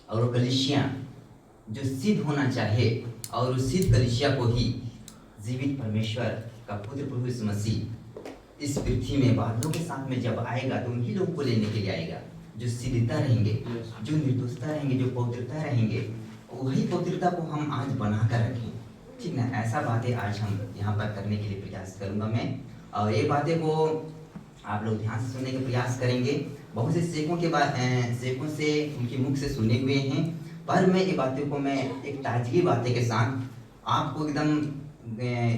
और वो कलीसिया जो सिद्ध होना चाहे और उस सिद्ध कलीसिया को ही जीवित परमेश्वर का पुत्र प्रभु यीशु मसीह इस पृथ्वी में बादलों के साथ में जब आएगा तो उन्हीं लोगों को लेने के लिए आएगा जो सिद्धता रहेंगे, जो निर्दोषता रहेंगे, जो पवित्रता रहेंगे। वही पवित्रता को हम आज बना कर रखें, ठीक ना। ऐसा बातें आज हम यहाँ पर करने के लिए प्रयास करूँगा मैं, और ये बातें को आप लोग ध्यान से सुनने का प्रयास करेंगे। बहुत से सेवकों से उनके मुख से सुने हुए हैं, पर मैं ये बातें को मैं एक ताजगी बातें के साथ आपको एकदम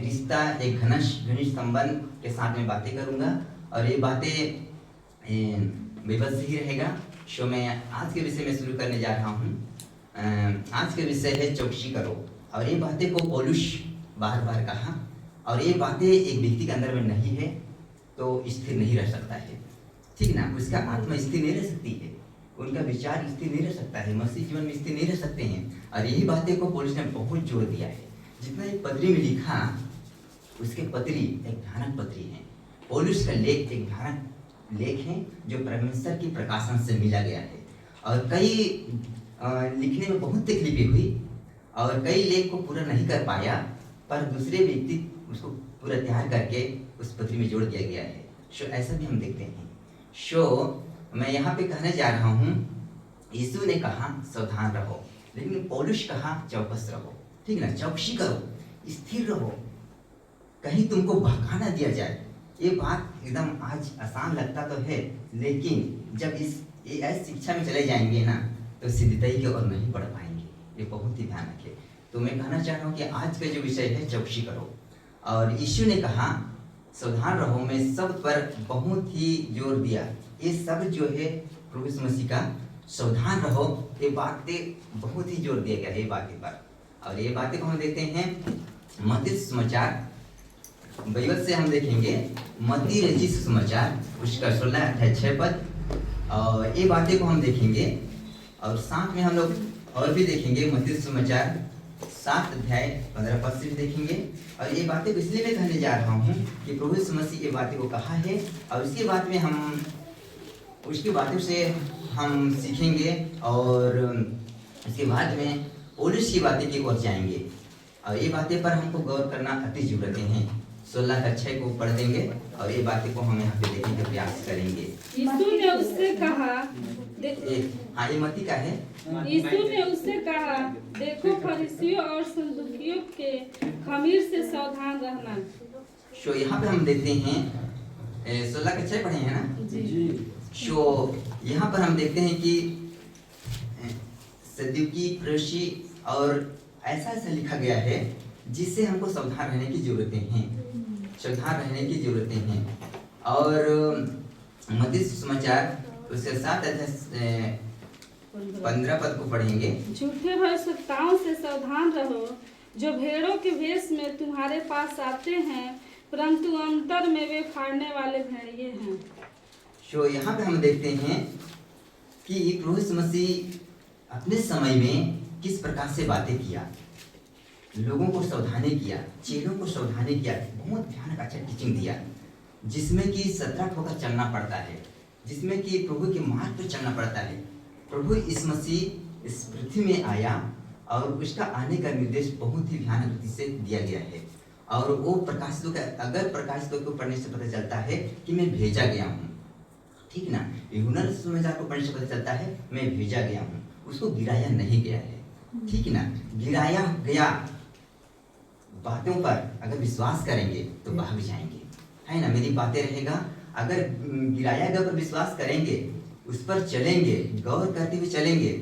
रिश्ता, एक घनिष्ठ संबंध के साथ में बातें करूँगा, और ये बातें बेबस ही रहेगा। सो मैं आज के विषय में शुरू करने जा रहा हूँ। आज के विषय है चौकसी करो, और ये बातें को पौलुस बार बार कहा, और ये बातें एक व्यक्ति के अंदर में नहीं है तो स्थिर नहीं रह सकता है, ठीक ना। उसका आत्मा स्थिर नहीं रह सकती है, उनका विचार स्थिर नहीं रह सकता है, मसीह जीवन में स्थिर नहीं रह सकते हैं। और यही बातें को पौलुस ने बहुत जोर दिया है। जितना एक पत्री में लिखा, उसके पत्री एक भयानक पत्री है। पौलुस का लेख एक भयानक लेख है जो परमेश्वर की प्रकाशन से मिला गया है, और कई लिखने में बहुत तकलीफें हुई, और कई लेख को पूरा नहीं कर पाया, पर दूसरे व्यक्ति उसको पूरा तैयार करके उस पत्री में जोड़ दिया गया है। सो ऐसा भी हम देखते हैं। सो मैं यहाँ पे कहने जा रहा हूँ, यीशु ने कहा सावधान रहो, लेकिन पौलुस कहा चौकस रहो, ठीक ना। चौकसी करो, स्थिर रहो, कहीं तुमको बहका ना दिया जाए। ये बात एकदम आज आसान लगता तो है, लेकिन जब ऐसी शिक्षा में चले जाएंगे ना तो सिद्धताई की ओर नहीं बढ़ पाएंगे। ये बहुत ही भयानक है। तो मैं कहना चाह रहा हूँ कि आज का जो विषय है चौकसी करो, और यीशु ने कहा सावधान रहो। मैं शब्द पर बहुत ही जोर दिया। ये शब्द जो है प्रभु यीशु मसीह का सावधान रहो, ये बातें बहुत ही जोर दिया गया है ये बातें पर। और ये बातें को हम देखते हैं मत्ती सुसमाचार बाइबल से हम देखेंगे, मत्ती रचित सुसमाचार उसका 16-6 पद, और ये बातें को हम देखेंगे, और साथ में हम लोग और भी देखेंगे मत्ती सुसमाचार 7 अध्याय 15 पद से भी देखेंगे। और ये बातें को इसलिए मैं कहने जा रहा हूँ कि प्रभु यीशु मसीह ये बातें को कहा है, और उसके बाद में हम उसकी बातों से हम सीखेंगे, और उसके बाद में पौलुस की बातें की ओर जाएंगे, और ये बातें पर हमको गौर करना अति जरूरतें हैं। 16-6 को पढ़ देंगे, और ये बातें को हम यहाँ पे देखने का प्रयास करेंगे। यीशु ने उससे कहा, हाँ ये मत्ती का है। यीशु ने उससे कहा, देखो फरीसियों और सदूकियों के खमीर से सावधान रहना। सो यहाँ पे हम देखते हैं 16-6 पढ़े हैं ना जी। सो यहाँ पर हम देखते हैं कि सदूकी, फरीसी और ऐसा लिखा गया है जिससे हमको सावधान रहने की जरूरतें हैं, सावधान रहने की जरूरतें हैं। और मत्ती सुसमाचार उसके 7 अध्याय 15 पद को पढ़ेंगे। झूठे भविष्यवक्ताओं से सावधान रहो, जो भेड़ों के भेष में तुम्हारे पास आते हैं, परंतु अंतर में वे फाड़ने वाले भेड़िए हैं। सो यहाँ पे हम देखते हैं कि प्रभु यीशु मसीह अपने समय में किस प्रकार से बातें किया, लोगों को सावधानी किया, चेलों को सावधानी किया। बहुत भयानक अच्छा टीचिंग दिया, जिसमें कि सतर्क होकर चलना पड़ता है, जिसमें कि प्रभु के मार्ग पर चलना पड़ता है। प्रभु यीशु मसीह इस पृथ्वी में आया, और उसका आने का निर्देश बहुत ही भयानक रीति से दिया गया है। और वो प्रकाशितों का, अगर प्रकाशितों को पढ़ने से पता चलता है कि मैं भेजा गया हूँ, ठीक ना। यूहन्ना सुसमाचार को पढ़ने से पता चलता है मैं भेजा गया हूँ, उसको गिराया नहीं गया है, ठीक ना। गिराया गया बातों पर अगर विश्वास करेंगे तो भाग जाएंगे, है ना। मेरी बातें रहेगा, अगर गिराया गया पर विश्वास करेंगे, उस पर चलेंगे, गौर करते हुए चलेंगे,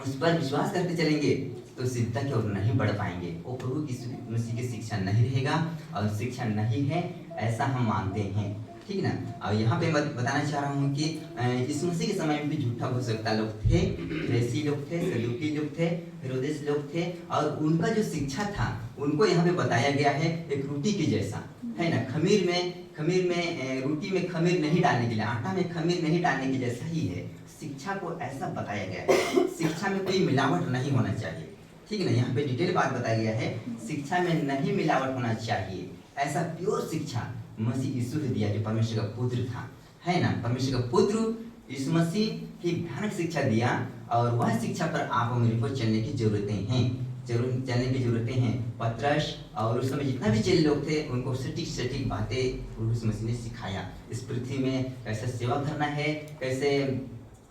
उस पर विश्वास करते चलेंगे, तो सिद्धता की ओर नहीं बढ़ पाएंगे। वो प्रभु की मसीह की शिक्षा नहीं रहेगा, और शिक्षा नहीं है ऐसा हम मानते हैं, ठीक ना। और यहाँ पे मैं बताना चाह रहा हूँ कि यीशु मसीह के समय में भी झूठा भविष्यवक्ता लोग थे, फरीसी लोग थे, सदूकी लोग थे, हेरोदेस लोग थे, और उनका जो शिक्षा था उनको यहाँ पे बताया गया है एक रोटी की जैसा, है ना। खमीर में रोटी में खमीर नहीं डालने के लिए, आटा में खमीर नहीं डालने के जैसा ही है। शिक्षा को ऐसा बताया गया है, शिक्षा में कोई मिलावट नहीं होना चाहिए, ठीक है ना। यहाँ पे डिटेल बात बताया गया है, शिक्षा में नहीं मिलावट होना चाहिए। ऐसा प्योर शिक्षा मसीह यीशु ने दिया, जो परमेश्वर का पुत्र था, है ना। परमेश्वर का पुत्र यीशु मसीह की भयानक शिक्षा दिया और वह शिक्षा पर आप और मेरे को चलने की चलने की जरूरतें हैं। पतरस और उस समय जितना भी चेले लोग थे उनको सटीक बातें यीशु मसीह ने सिखाया। इस पृथ्वी में कैसे सेवा करना है, कैसे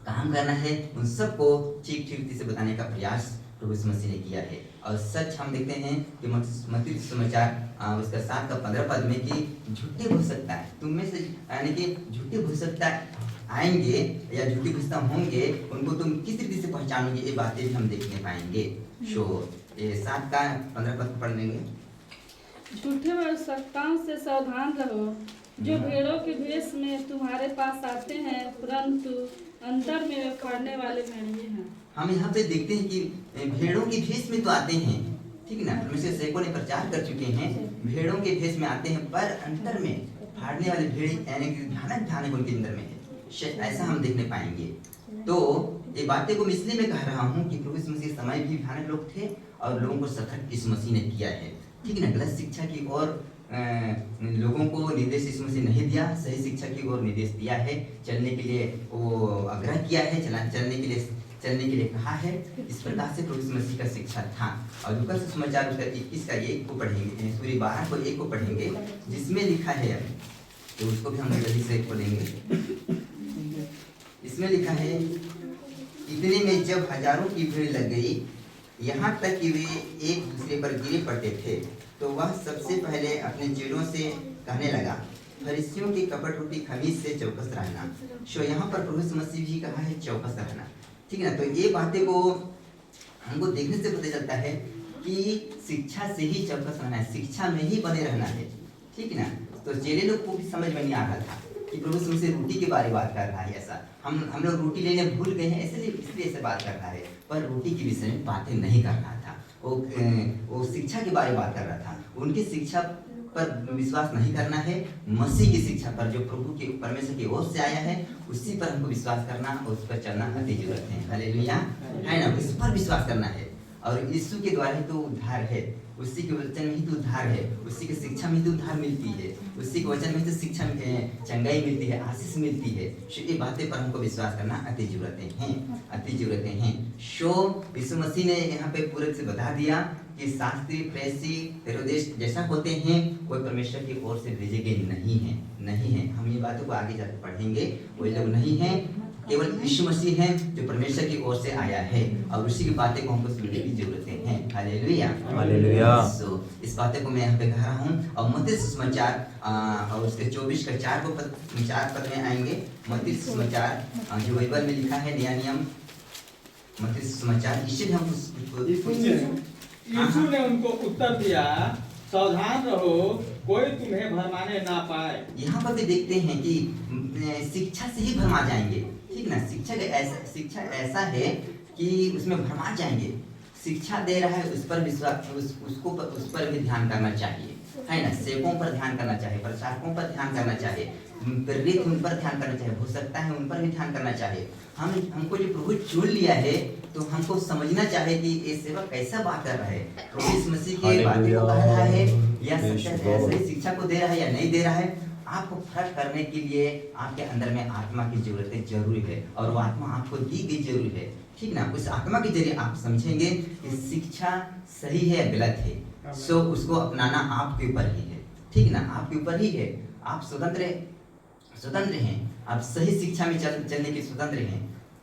काम करना है, उन सबको ठीक रीति से बताने का प्रयास प्रभु यीशु मसीह ने किया है। और सच हम देखते हैं कि मत्ती समाचार उसका 7 का 15 पद में कि झूठे हो सकता है तुम में से, यानी कि झूठे हो सकता आएंगे या झूठे भविष्यता होंगे, उनको तुम किस रीति से पहचानोगे, ये बातें भी हम देखने पाएंगे। शो ये 7 का 15 पद पढ़ लेंगे। झूठे भविष्यवक्ताओं से सावधान रहो, जो भेड़ों के भेष में तुम्हारे पास आते हैं, परंतु अंतर में वे फाड़ने वाले भेड़िए हैं। हम यहाँ पे देखते हैं कि भेड़ों के भेष में तो आते हैं, ठीक है ना, परमेश्वर सेवकों ने प्रचार कर चुके हैं, भेड़ों के भेष में आते हैं, पर अंतर में फाड़ने वाले भेड़ी यानी कि भयानक उनके अंदर में है। ऐसा हम देखने पाएंगे। तो ये बातें को मैं इसलिए मैं कह रहा हूँ कि प्रभु यीशु मसीह समय भी भयानक लोग थे और लोगों को सतर्क यीशु मसीह ने किया है, ठीक है ना। गलत शिक्षा की ओर लोगों को निर्देश यीशु मसीह नहीं दिया, सही शिक्षा की ओर निर्देश दिया है, चलने के लिए वो आग्रह किया है, चलने के लिए कहा है। इस प्रकार से प्रभु यीशु मसीह का शिक्षा था। और लूका सुसमाचार उसका 21 का 1 को पढ़ेंगे, सूर्य 12 को 1 को पढ़ेंगे, जिसमें लिखा है, तो उसको भी हम जल्दी से पढ़ेंगे। इसमें लिखा है, इतने में जब हजारों की भीड़ लग गई, यहाँ तक कि वे एक दूसरे पर गिरे पड़ते थे, तो वह सबसे पहले अपने चेलों से कहने लगा, फरीसियों की कपट रूपी खमीज से चौकस रहना। सो यहाँ पर प्रभु यीशु मसीह भी कहा है चौकस रहना, ठीक है ना। तो ये बातें को हमको देखने से पता चलता है कि शिक्षा से ही चौकस रहना है, शिक्षा में ही बने रहना है, ठीक है ना। तो चेले लोग को भी समझ में नहीं आ रहा था कि प्रभु यीशु मसीह रोटी के बारे में बात कर रहा है। ऐसा हम लोग रोटी लेने भूल गए हैं, इसलिए ऐसे बात कर रहा है, पर रोटी के विषय में बातें नहीं कर रहा था। वो शिक्षा के बारे में बात कर रहा था। उनकी शिक्षा पर विश्वास नहीं करना है, मसीह की शिक्षा पर जो प्रभु के परमेश्वर की ओर से आया है उसी पर हमको विश्वास करना और उस पर चलना अति जरूरत है। हालेलुया, है ना, उस पर विश्वास करना है। और यीशु के द्वारा ही तो उद्धार है, उसी के वचन में ही तो उद्धार है, उसी की शिक्षा में ही तो उद्धार मिलती है, उसी के वचन में तो शिक्षा चंगाई मिलती है, आशीष मिलती है। ये बातें पर हमको विश्वास करना अति जरूरतें हैं। शो यीशु मसीह ने यहाँ पे पूरे से बता दिया कि शास्त्री फरीसी हेरोदेस जैसा होते हैं, कोई परमेश्वर की ओर से भेजे गए नहीं है। हम ये बातों को आगे जाकर पढ़ेंगे। कोई लोग नहीं है, केवल यीशु मसीह है जो परमेश्वर की ओर से आया है, और उसी की बातें को हमको सुनने की जरूरतें हैं। हालेलुया। इस बातें को मैं यहाँ पे कह रहा हूँ। और मत्ती सुसमाचार और उसके 24 का 4 पद में आएंगे। मत्ती सुसमाचार जो बाइबल में लिखा है, नया नियम मत्ती सुसमाचार, इसीलिए हम यीशु ने उनको उत्तर दिया, सावधान रहो, कोई तुम्हें भरमाने ना पाए। यहाँ पर भी देखते हैं कि शिक्षा से ही भरमा जाएंगे, ठीक ना। शिक्षा ऐसा है कि उसमें भरमा जाएंगे। शिक्षा दे रहा है उस पर विश्वास, उस पर भी ध्यान करना चाहिए, है ना। सेवकों पर ध्यान करना चाहिए, प्रचारकों पर ध्यान करना चाहिए, प्रेरित उन पर ध्यान करना चाहिए, हो सकता है उन पर भी ध्यान करना चाहिए। हमको जो प्रभु चुन लिया है तो हमको समझना चाहिए कि ये सेवक कैसा बात कर रहा है, प्रभु इस मसीह के बातें को कह रहा है या सही शिक्षा को दे रहा है या नहीं दे रहा है। आपको फर्क करने के लिए आपके अंदर में आत्मा की जरूरत जरूरी है, और वो आत्मा आपको दी गई जरूरी है, ठीक ना। उस आत्मा के जरिए आप समझेंगे कि शिक्षा सही है या गलत है। सो उसको अपनाना आपके ऊपर ही है, ठीक ना, आपके ऊपर ही है। आप स्वतंत्र हैं, आप सही शिक्षा में चलने के स्वतंत्र हैं।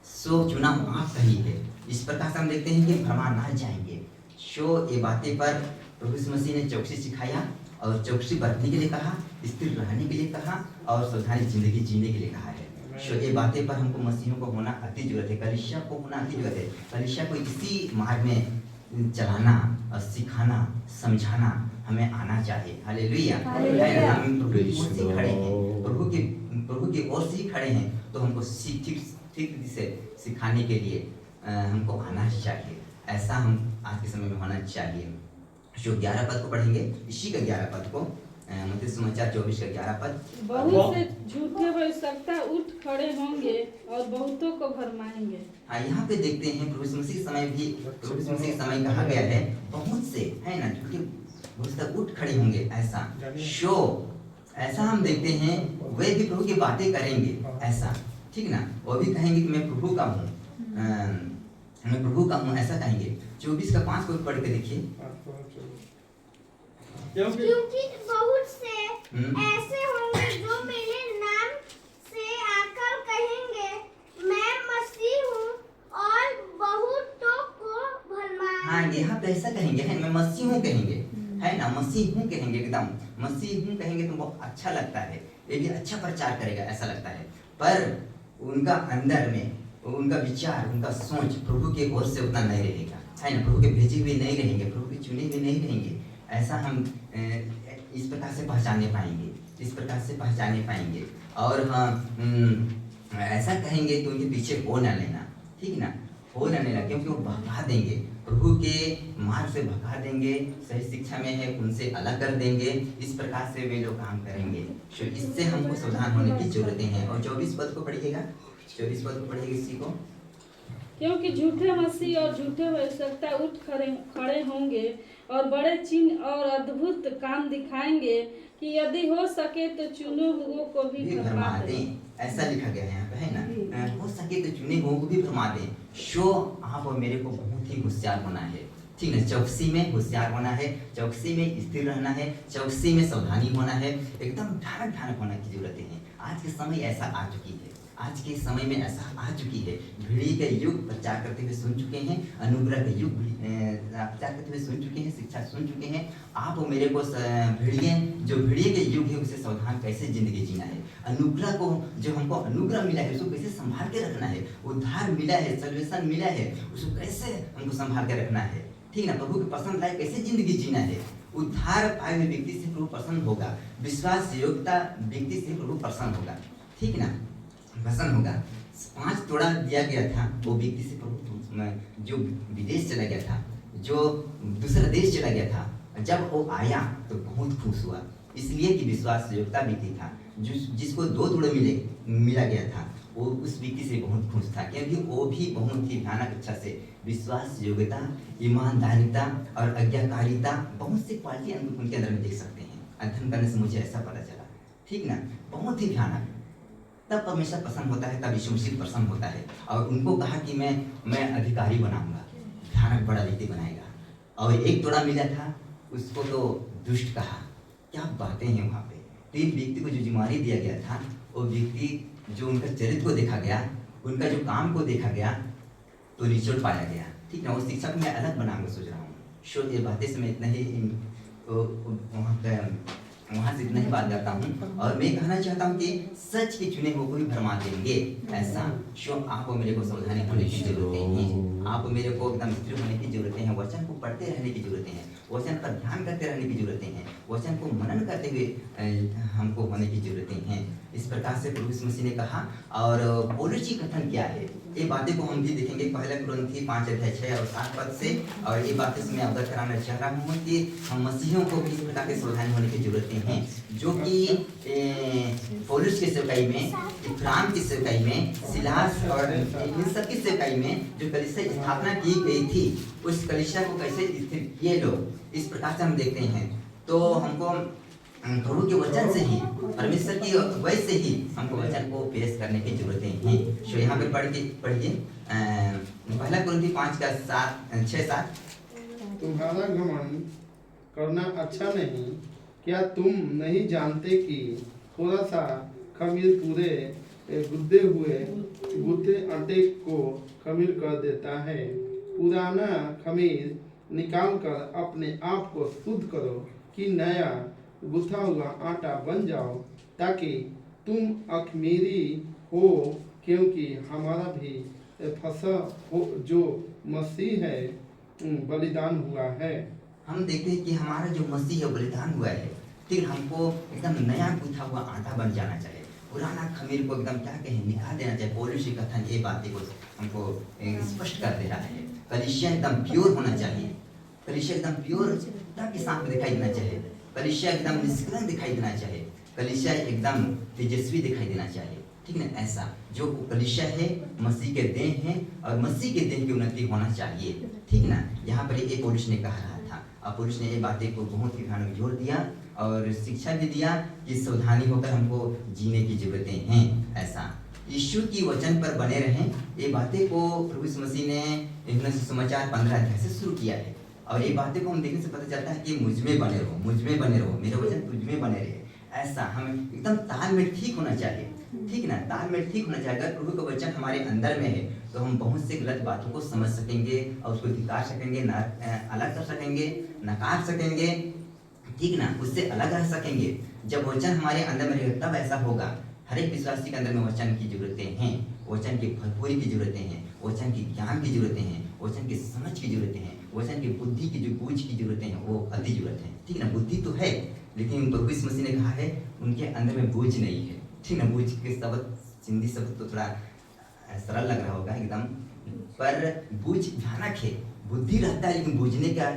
सो चुनाव आपका ही है। इस प्रकार से हम देखते हैं कि भरमा ना जाएंगे। सो ये बातें पर प्रभु यीशु मसीह ने चौकसी सिखाया, और चौकसी बरतने के लिए कहा, स्थिर रहने के लिए कहा, और सावधानी जिंदगी जीने के लिए कहा है। सो ये बातें पर हमको मसीहों को होना अति जरूरत है, कलीसिया को होना अति जरूरत है। कलीसिया को इसी मार्ग में चलाना और सिखाना, समझाना हमें आना चाहिए। हालेलुया। हम प्रभु की ओर से खड़े हैं, प्रभु की ओर से ही खड़े हैं, तो हमको ठीक से सिखाने के लिए हमको आना चाहिए। ऐसा हम आज के समय में होना चाहिए। जो 11 पद को पढ़ेंगे, इसी का 11 पद को, मत्ती सुसमाचार 24 का 11 पद। बहुत से झूठे भविष्यवक्ता उठ खड़े होंगे और बहुतों को भरमाएंगे। हाँ, यहाँ पे देखते हैं प्रभु यीशु मसीह समय कहा गया है, बहुत से, है ना, झूठे भविष्यवक्ता उठ खड़े होंगे। ऐसा हम देखते हैं, वे भी प्रभु की बातें करेंगे। ऐसा ठीक ना। वो भी कहेंगे कि मैं प्रभु का हूँ, मैं प्रभु का हूँ, ऐसा कहेंगे। 24:5 को पढ़ के देखिए। क्योंकि बहुत से ऐसे होंगे जो मेरे नाम से आकर कहेंगे मैं मसीह हूँ और बहुतों को भरमाएंगे। हाँ, यहाँ पे ऐसा कहेंगे, है मैं मसीह हूँ कहेंगे, है ना, मसीह हूँ कहेंगे, एकदम मसीह हूँ कहेंगे तो बहुत अच्छा लगता है, ये भी अच्छा प्रचार करेगा ऐसा लगता है। पर उनका अंदर में उनका विचार, उनका सोच प्रभु के ओर से उतना नहीं रहेगा, है ना, प्रभु के भेजे हुए नहीं रहेंगे, प्रभु के चुने हुए नहीं रहेंगे। ऐसा हम इस प्रकार से पहचाने पाएंगे, इस प्रकार से पहचाने पाएंगे। और हाँ, ऐसा कहेंगे तो उनके पीछे हो ना लेना, ठीक ना, हो ना लेना, क्योंकि वो भगा देंगे, प्रभु के मार्ग से भगा देंगे, सही शिक्षा में है उनसे अलग कर देंगे। इस प्रकार से वे लोग काम करेंगे। तो इससे हमको सावधान होने की जरूरतें हैं। और 24 पद को पढ़िएगा, 24 पद को पढ़िएगा इसी को। क्योंकि झूठे मसीह और झूठे भविष्यवक्ता उठ खड़े होंगे और बड़े चिन्ह और अद्भुत काम दिखाएंगे कि यदि हो सके तो चुने हुओं को भी भरमा दें। ऐसा लिखा गया है यहाँ पे, है ना, हो सके तो चुने हुओं को भी भरमा दें। शो आप और मेरे को बहुत ही होशियार होना है, ठीक है, चौकसी में होशियार होना है, चौकसी में स्थिर रहना है, चौकसी में सावधानी होना है, एकदम ध्यान होने की जरूरत है। आज के समय ऐसा आ चुकी है, आज के समय में ऐसा आ चुकी है। भेड़िए का युग प्रचार करते हुए सुन चुके हैं, अनुग्रह का युग प्रचार करते हुए सुन चुके हैं, शिक्षा सुन चुके हैं। आप और मेरे को भेड़िए के युग है, उसे सावधान कैसे जिंदगी जीना है, अनुग्रह को, जो हमको अनुग्रह मिला है उसको कैसे संभाल के रखना है, उद्धार मिला है, सल्वेशन मिला है, उसको कैसे हमको संभाल के रखना है, ठीक ना, प्रभु के पसंद लायक कैसे जिंदगी जीना है। उद्धार पाए हुए व्यक्ति से प्रभु प्रसन्न होगा, विश्वास योग्यता व्यक्ति से प्रभु प्रसन्न होगा, ठीक ना, प्रसन्न होगा। 5 तोड़ा दिया गया था वो व्यक्ति से प्रभु, जो विदेश चला गया था, जो दूसरा देश चला गया था, जब वो आया तो बहुत खुश हुआ, इसलिए कि विश्वास योग्यता व्यक्ति था। जिसको 2 तोड़े मिला गया था वो उस व्यक्ति से बहुत खुश था, क्योंकि वो भी बहुत ही भयानक अच्छा से विश्वास योग्यता, ईमानदारिता और आज्ञाकारिता, बहुत सी क्वालिटी उनके अंदर में देख सकते हैं। अध्ययन करने से मुझे ऐसा पता चला, ठीक ना, बहुत ही भयानक। तब परमेश्वर प्रसन्न होता है, तब यीशु मसीह प्रसन्न होता है। और उनको कहा कि मैं अधिकारी बनाऊंगा, भयानक बड़ा व्यक्ति बनाएगा। और 1 तोड़ा मिला था, उसको तो दुष्ट कहा। क्या बातें हैं वहाँ पे। 3 व्यक्ति को जो जिम्मेदारी दिया गया था, वो व्यक्ति जो उनका चरित्र को देखा गया, उनका जो काम को देखा गया, तो निचोड़ पाया गया, ठीक ना। उस शिक्षा को मैं अलग बनाऊंगा सोच रहा हूँ। ये बातें से मैं इतना ही वहाँ से इतना ही बात करता हूँ। और मैं कहना चाहता हूँ कि सच के चुने हुए को भी भरमा देंगे, ऐसा आपको मेरे को सावधानी होने की जरूरतें हैं, आपको मेरे को एकदम स्थिर होने की जरूरतें हैं, वचन को पढ़ते रहने की जरूरतें हैं, वचन पर ध्यान करते रहने की जरूरतें हैं, वचन को मनन करते हुए हमको होने की जरूरतें हैं। इस प्रकार से प्रभु यीशु मसीह ने कहा। और पौलुस जी कथन क्या है, ये बातें को हम भी देखेंगे 1 कुरिन्थी 5:6 और 7 पद से। और ये बातें से मैं अवगत कराना चाह रहा हूँ कि हम मसीहियों को भी इस प्रकार के सावधान होने की जरूरतें हैं, जो कि पौलुस की सेवकाई में, इब्राहिम की सेवकाई में, सिलास और इन सब की सेवकाई में जो कलीसिया स्थापना की गई थी, उस कलीसिया को कैसे स्थिर किए लोग, इस प्रकार से हम देखते हैं। तो हमको प्रभु के वचन से ही, परमेश्वर की वजह से ही हमको वचन को पेश करने की जरूरतें हैं। तो यहाँ पे पढ़िए 1 कुरिन्थी 5:6-7। तुम्हारा घमंड करना अच्छा नहीं, क्या तुम नहीं जानते कि थोड़ा सा खमीर पूरे गुद्दे आटे को खमीर कर देता है। पुराना खमीर निकालकर अपने आप को शुद्ध करो कि नया गुथा हुआ आटा बन जाओ, ताकि तुम अखमीरी हो, क्योंकि हमारा भी फसह हो जो मसीह है बलिदान हुआ है। हम देखते हैं कि हमारा जो मसीह है बलिदान हुआ है, फिर हमको एकदम नया गुथा हुआ आटा बन जाना चाहिए, पुराना खमीर को एकदम क्या कहें निकाल देना चाहिए। पौलुस जी कथन ये बातें को हमको स्पष्ट कर दे रहा है। कलीसिया एकदम प्योर होना चाहिए, कलीसिया एकदम प्योर के साथ दिखाई देना चाहिए, कलीसिया एकदम निष्कलंक दिखाई देना चाहिए, कलीसिया एकदम तेजस्वी दिखाई देना चाहिए, ठीक ना। ऐसा जो कलीसिया है मसीह के देह है, और मसीह के देह की उन्नति होना चाहिए, ठीक ना। यहाँ पर एक पौलुस ने कहा रहा था, और पौलुस ने ये बातें को बहुत ही ध्यान जोर दिया और शिक्षा भी दिया कि सावधानी होकर हमको जीने की जरूरतें हैं। ऐसा यीशु की वचन पर बने रहें। ये बातें को प्रभु यीशु मसीह ने यूहन्ना सुसमाचार 15 अध्याय से शुरू किया है और ये बातें को हम देखने से पता चलता है कि मुझ में बने रहो, मुझ में बने रहो, मेरे वचन तुझ में बने रहे। ऐसा हमें एकदम तालमेल ठीक होना चाहिए, ठीक ना, तालमेल ठीक होना चाहिए। अगर प्रभु का वचन हमारे अंदर में है तो हम बहुत से गलत बातों को समझ सकेंगे और उसको धिकार सकेंगे, अलग कर सकेंगे, नकार सकेंगे, ठीक ना, उससे अलग रह सकेंगे। जब वचन हमारे अंदर में रहेगा तब ऐसा होगा। हर एक विश्वासी के अंदर में वचन की जरूरतें हैं, वचन की भरपूरी की जरूरतें हैं, वचन की ज्ञान की जरूरतें हैं, वचन की समझ की जरूरतें हैं, वचन की बुद्धि की जो बूझ की जरूरतें हैं वो अति जरूरत है, ठीक ना। बुद्धि तो है लेकिन प्रभु यीशु मसीह ने कहा है उनके अंदर में बूझ नहीं है, ठीक ना। बूझ के शब्द हिंदी शब्द तो थोड़ा सरल लग रहा होगा एकदम, पर बूझ भयानक है। बुद्धि रहता है लेकिन बूझने का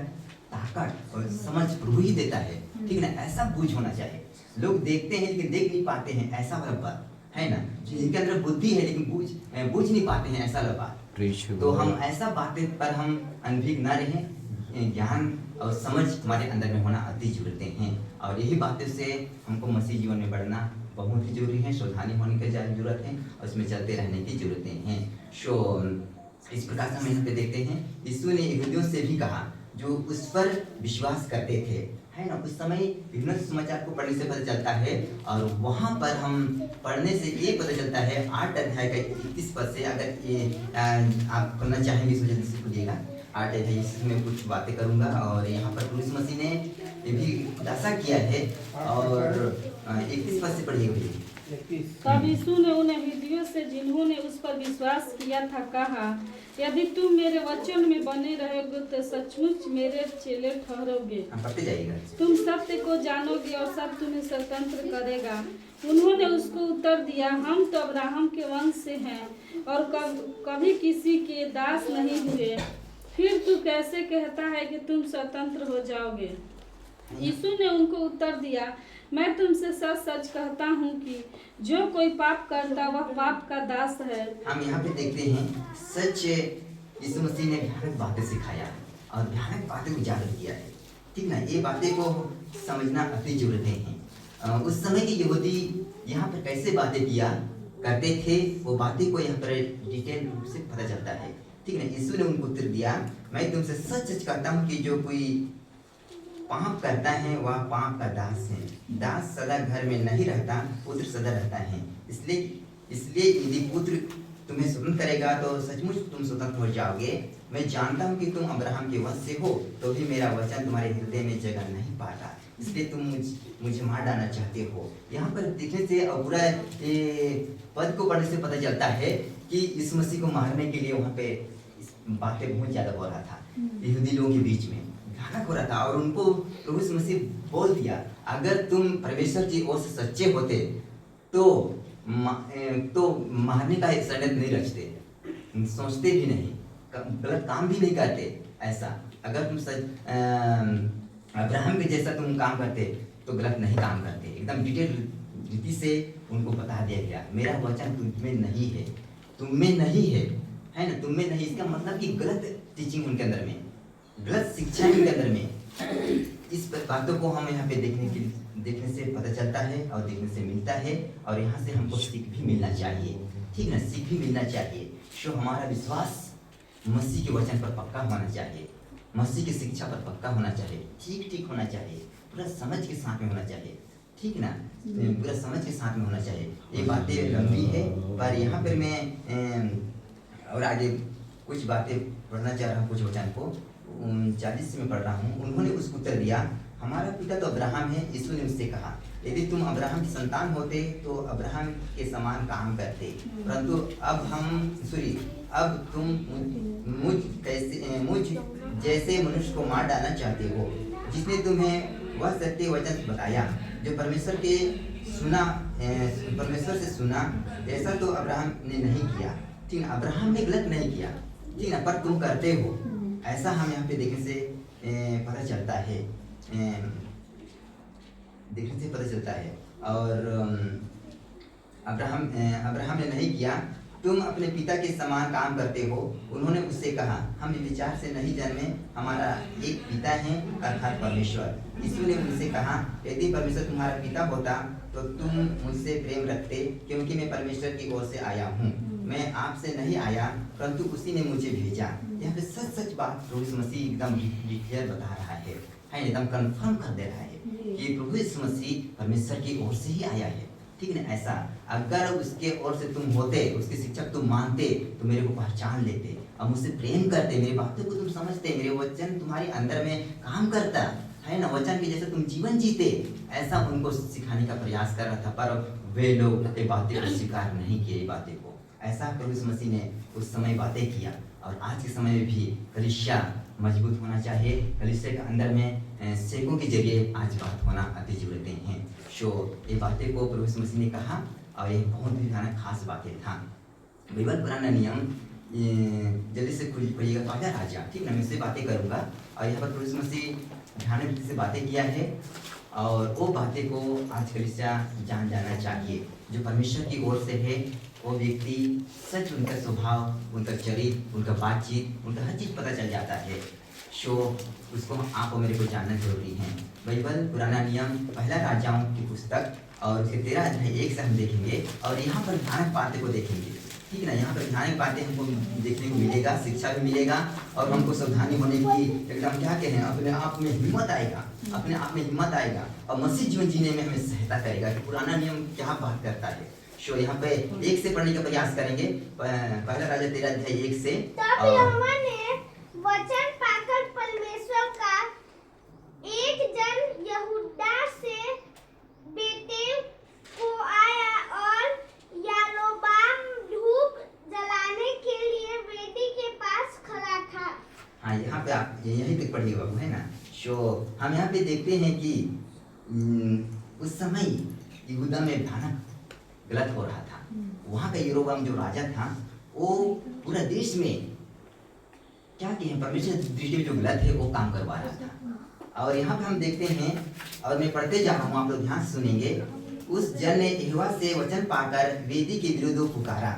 ताकत और समझ प्रभु ही देता है, ठीक ना। ऐसा बूझ होना चाहिए। लोग देखते हैं लेकिन देख नहीं पाते हैं, ऐसा वाला बात है ना। जिनके अंदर बुद्धि है लेकिन बूझ नहीं पाते हैं, ऐसा वाला बात। तो हम ऐसा बातें पर हम अनभिज्ञ न रहें। ज्ञान और समझ हमारे अंदर में होना अति जरूरतें हैं और यही बातें से हमको मसीह जीवन में बढ़ना बहुत ही जरूरी है। सावधानी होने की जरूरत है और उसमें चलते रहने की जरूरतें हैं। सो इस प्रकार से हम यहाँ पे देखते हैं यीशु ने यहूदियों से भी कहा जो उस पर विश्वास करते थे, है ना। उस समय यूहन्ना सुसमाचार को पढ़ने से पता चलता है और वहाँ पर हम पढ़ने से ये पता चलता है 8 अध्याय का 31 पद से। अगर ये आप पढ़ना चाहेंगे इसमें जल्दी से खुलिएगा। 8 अध्याय इसमें कुछ बातें करूँगा और यहाँ पर प्रभु यीशु मसीह ने ये भी खुलासा किया है और 31 पद से पढ़िएगा भैया। तब यीशु ने उन यहूदियों से जिन्होंने उस पर विश्वास किया था कहा, यदि तुम मेरे वचन में बने रहोगे तो सचमुच मेरे चेले ठहरोगे। पढ़ते जाइएगा। तुम सत्य को जानोगे और सब तुम्हें स्वतंत्र करेगा। उन्होंने उसको उत्तर दिया, हम तो अब्राहम के वंश से हैं और कभी किसी के दास नहीं हुए, फिर तू कैसे कहता है कि तुम स्वतंत्र हो जाओगे। यीशु ने उनको उत्तर दिया, मैं तुमसे सच सच कहता हूँ कि जो कोई पाप करता वह पाप का दास है। हम यहाँ पे देखते हैं सच यीशु मसीह ने भयानक बातें सिखाया और भयानक बातें उजागर किया है, ठीक ना। ये बातें को समझना अति जरूरतें हैं। उस समय के यहूदी यहाँ पर कैसे बातें किया करते थे वो बातें को यहाँ पर डिटेल रूप से पता चलता है, ठीक ना। यीशु ने उनको उत्तर दिया, मैं तुमसे सच सच कहता हूँ कि जो कोई पाप करता है वह पाप का दास है। दास सदा घर में नहीं रहता, पुत्र सदा रहता है। इसलिए यदि पुत्र तुम्हें स्वतंत्र करेगा तो सचमुच तुम स्वतंत्र हो जाओगे। मैं जानता हूँ कि तुम अब्राहम के वंश से हो तो भी मेरा वचन तुम्हारे हृदय में जगह नहीं पाता, इसलिए तुम मुझे मार डालना चाहते हो। यहाँ पर देखने से और पूरा पद को पढ़ने से पता चलता है कि यीशु मसीह को मारने के लिए वहाँ पे बातें बहुत ज्यादा हो रहा था यहूदी लोगों के बीच में, भयानक हो रहा था। और उनको प्रभु यीशु मसीह बोल दिया, अगर तुम परमेश्वर की ओर से सच्चे होते तो मारने का एक षड्यंत्र नहीं रचते, सोचते भी नहीं, गलत काम भी नहीं करते। ऐसा अगर तुम अब्राहम के जैसा तुम काम करते तो गलत नहीं काम करते। एकदम डिटेल रीति से उनको बता दिया गया, मेरा वचन तुम में नहीं है, तुम में नहीं है ना, तुम में नहीं। इसका मतलब कि गलत टीचिंग उनके अंदर में, गलत शिक्षा उनके अंदर में। इस बातों को हम यहाँ पे देखने से पता चलता है और देखने से मिलता है और यहाँ से हमको सीख भी मिलना चाहिए, ठीक ना, सीख भी मिलना चाहिए। सो हमारा विश्वास मसीह के वचन पर पक्का होना चाहिए, मसीह की शिक्षा पर पक्का होना चाहिए, ठीक होना चाहिए, पूरा समझ के साथ में होना चाहिए, ठीक ना, पूरा समझ के साथ में होना चाहिए। ये बातें लंबी है पर यहाँ पर मैं और आगे कुछ बातें पढ़ना चाह रहा हूँ। कुछ वचन को 40 में पढ़ रहा हूँ। उन्होंने उसको उत्तर दिया, हमारा पिता तो अब्राहम है। यीशु ने उससे कहा, यदि तुम अब्राहम की संतान होते तो अब्राहम के समान काम करते, परंतु अब तुम मुझ जैसे मनुष्य को मार डालना चाहते हो। जिसने तुम्हें वह सत्य वचन बताया जो परमेश्वर से सुना, ऐसा तो अब्राहम ने नहीं किया, ठीक ना। अब्राहम ने गलत नहीं किया, ठीक ना, पर तुम करते हो। ऐसा हम यहाँ पे देखने से पता चलता है, देखने से पता चलता है। और अब्राहम ने नहीं किया तुम अपने पिता के समान काम करते हो। उन्होंने उससे कहा, हम विचार से नहीं जन्मे, हमारा एक पिता है अर्थात परमेश्वर। यीशु ने उनसे कहा, यदि परमेश्वर तुम्हारा पिता होता तो तुम मुझसे प्रेम रखते, क्योंकि मैं परमेश्वर की ओर से आया हूँ। मैं आपसे नहीं आया, परंतु उसी ने मुझे भेजा। यहाँ पे सच सच बात प्रभु यीशु मसीह एकदम क्लियर बता रहा है, एकदम कंफर्म कर दे रहा है कि प्रभु यीशु मसीह परमेश्वर की ओर से ही आया है। ठीक है ना? ऐसा अगर उसके ओर से तुम होते, उसके शिक्षक तुम मानते, तो मेरे को पहचान लेते और मुझसे प्रेम करते, मेरी बातों को तुम समझते, मेरे वचन तुम्हारे अंदर में काम करता है ना, वचन के जैसे तुम जीवन जीते, ऐसा उनको सिखाने का प्रयास कर रहा था। पर वे लोग ये बातें को स्वीकार नहीं किए, बातें को। ऐसा प्रभु यीशु मसीह ने उस समय बातें किया, और आज के समय में भी कलीसिया मजबूत होना चाहिए। कलीसिया के अंदर में सेवकों के जरिए आज बात होना अति जरूरतें हैं। ये बातें को प्रभु यीशु मसीह ने कहा, और ये बहुत ही खास बातें था। बाइबल पुराना नियम जल्दी से खोलिएगा, पहला राजा, ठीक ना, मैं इससे बातें करूंगा। और यहाँ पर प्रभु यीशु मसीह ध्यान से बातें किया है, और वो बातें को आज कलीसिया जान जाना चाहिए। जो परमेश्वर की ओर से है, वो व्यक्ति सच उनका स्वभाव, उनका चरित्र, उनका बातचीत, उनका हर चीज़ पता चल जाता है। उसको आप और मेरे को जानना जरूरी है। बाइबल पुराना नियम पहला राजाओं की पुस्तक और उसके 13 अध्याय 1 से हम देखेंगे, और यहाँ पर भयानक बातें को देखेंगे। ठीक ना? यहाँ पर भयानक बातें हमको देखने को मिलेगा, शिक्षा भी मिलेगा, और हमको सावधानी होने की एकदम क्या कहें, अपने आप में हिम्मत आएगा, अपने आप में हिम्मत आएगा, और मसीह जीवन जीने में हमें सहायता करेगा कि पुराना नियम क्या बात करता है। यहाँ पे 1 से पढ़ने का प्रयास करेंगे, पहला राजा 13 अध्याय 1 से। तब यहोवा ने वचन पाकर परमेश्वर का एक जन यहूदा से बेतेल को आया, और यारोबाम धूप जलाने के लिए वेदी के पास खड़ा था। हाँ, यहाँ पे आप यहीं तक पढ़िए बाबू, है ना। हम यहाँ पे देखते हैं कि उस समय यहूदा में भयानक गलत हो रहा था। वहाँ का यारोबाम जो राजा था, वो पूरा देश में क्या कहें, परमेश्वर दृष्टि में जो गलत है वो काम करवा रहा था। और यहाँ पे हम देखते हैं, और मैं पढ़ते जा रहा हूँ, आप लोग ध्यान से सुनेंगे। उस जन ने यहोवा से वचन पाकर वेदी के विरुद्ध पुकारा।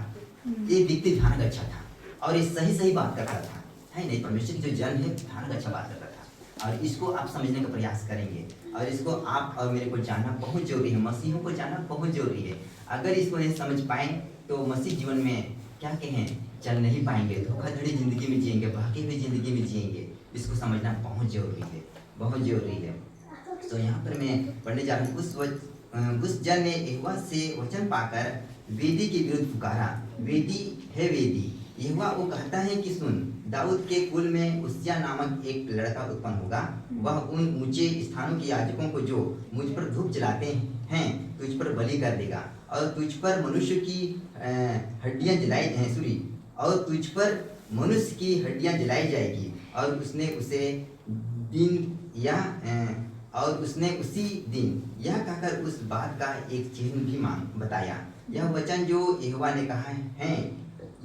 ये व्यक्ति भयानक अच्छा था, और ये सही बात करता था, है नहीं। परमेश्वर की जो जन है भयानक अच्छा बात करता था, और इसको आप समझने का प्रयास करेंगे, और इसको आप और मेरे को जानना बहुत जरूरी है। मसीहों को जानना बहुत जरूरी है। अगर इसको नहीं समझ पाए तो मसीह जीवन में क्या कहें, चल नहीं पाएंगे, धोखाधड़ी जिंदगी में जिएंगे, भागी हुई जिंदगी में जिएंगे। इसको समझना बहुत जरूरी है, बहुत जरूरी है। तो यहाँ पर मैं पढ़ने जा रहा हूँ। उस जन ने यहोवा से वचन पाकर वेदी के विरुद्ध पुकारा। वेदी है वेदी। यहोवा वो कहता है कि सुन, दाऊद के कुल में उसिया नामक एक लड़का उत्पन्न होगा। वह उन ऊंचे स्थानों के याजकों को जो मुझ पर धूप जलाते हैं तुझ पर बलि कर देगा, और तुझ पर मनुष्य की हड्डियां जलाई जाएगी। और उसने उसी दिन यह कहकर उस बात का एक चिन्ह भी बताया। यह वचन जो यहोवा ने कहा है,